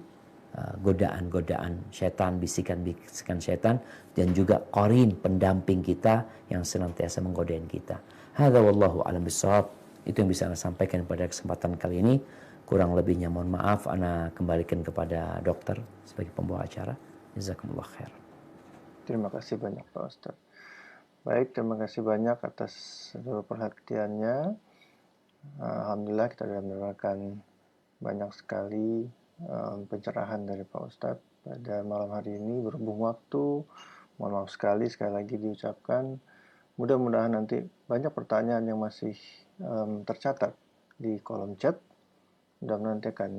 godaan-godaan setan, bisikan-bisikan setan. Dan juga qarin, pendamping kita yang senantiasa menggodain kita. Hadza wallahu a'lam bishawab. Itu yang bisa Anda sampaikan pada kesempatan kali ini. Kurang lebihnya mohon maaf. Anda kembalikan kepada dokter sebagai pembawa acara. Jazakumullah khair. Terima kasih banyak Pak Ustadz. Baik, terima kasih banyak atas seluruh perhatiannya. Alhamdulillah kita sudah mendapatkan banyak sekali pencerahan dari Pak Ustadz pada malam hari ini. Berhubung waktu, mohon maaf sekali lagi diucapkan. Mudah-mudahan nanti banyak pertanyaan yang masih tercatat di kolom chat. Mudah-mudahan nanti akan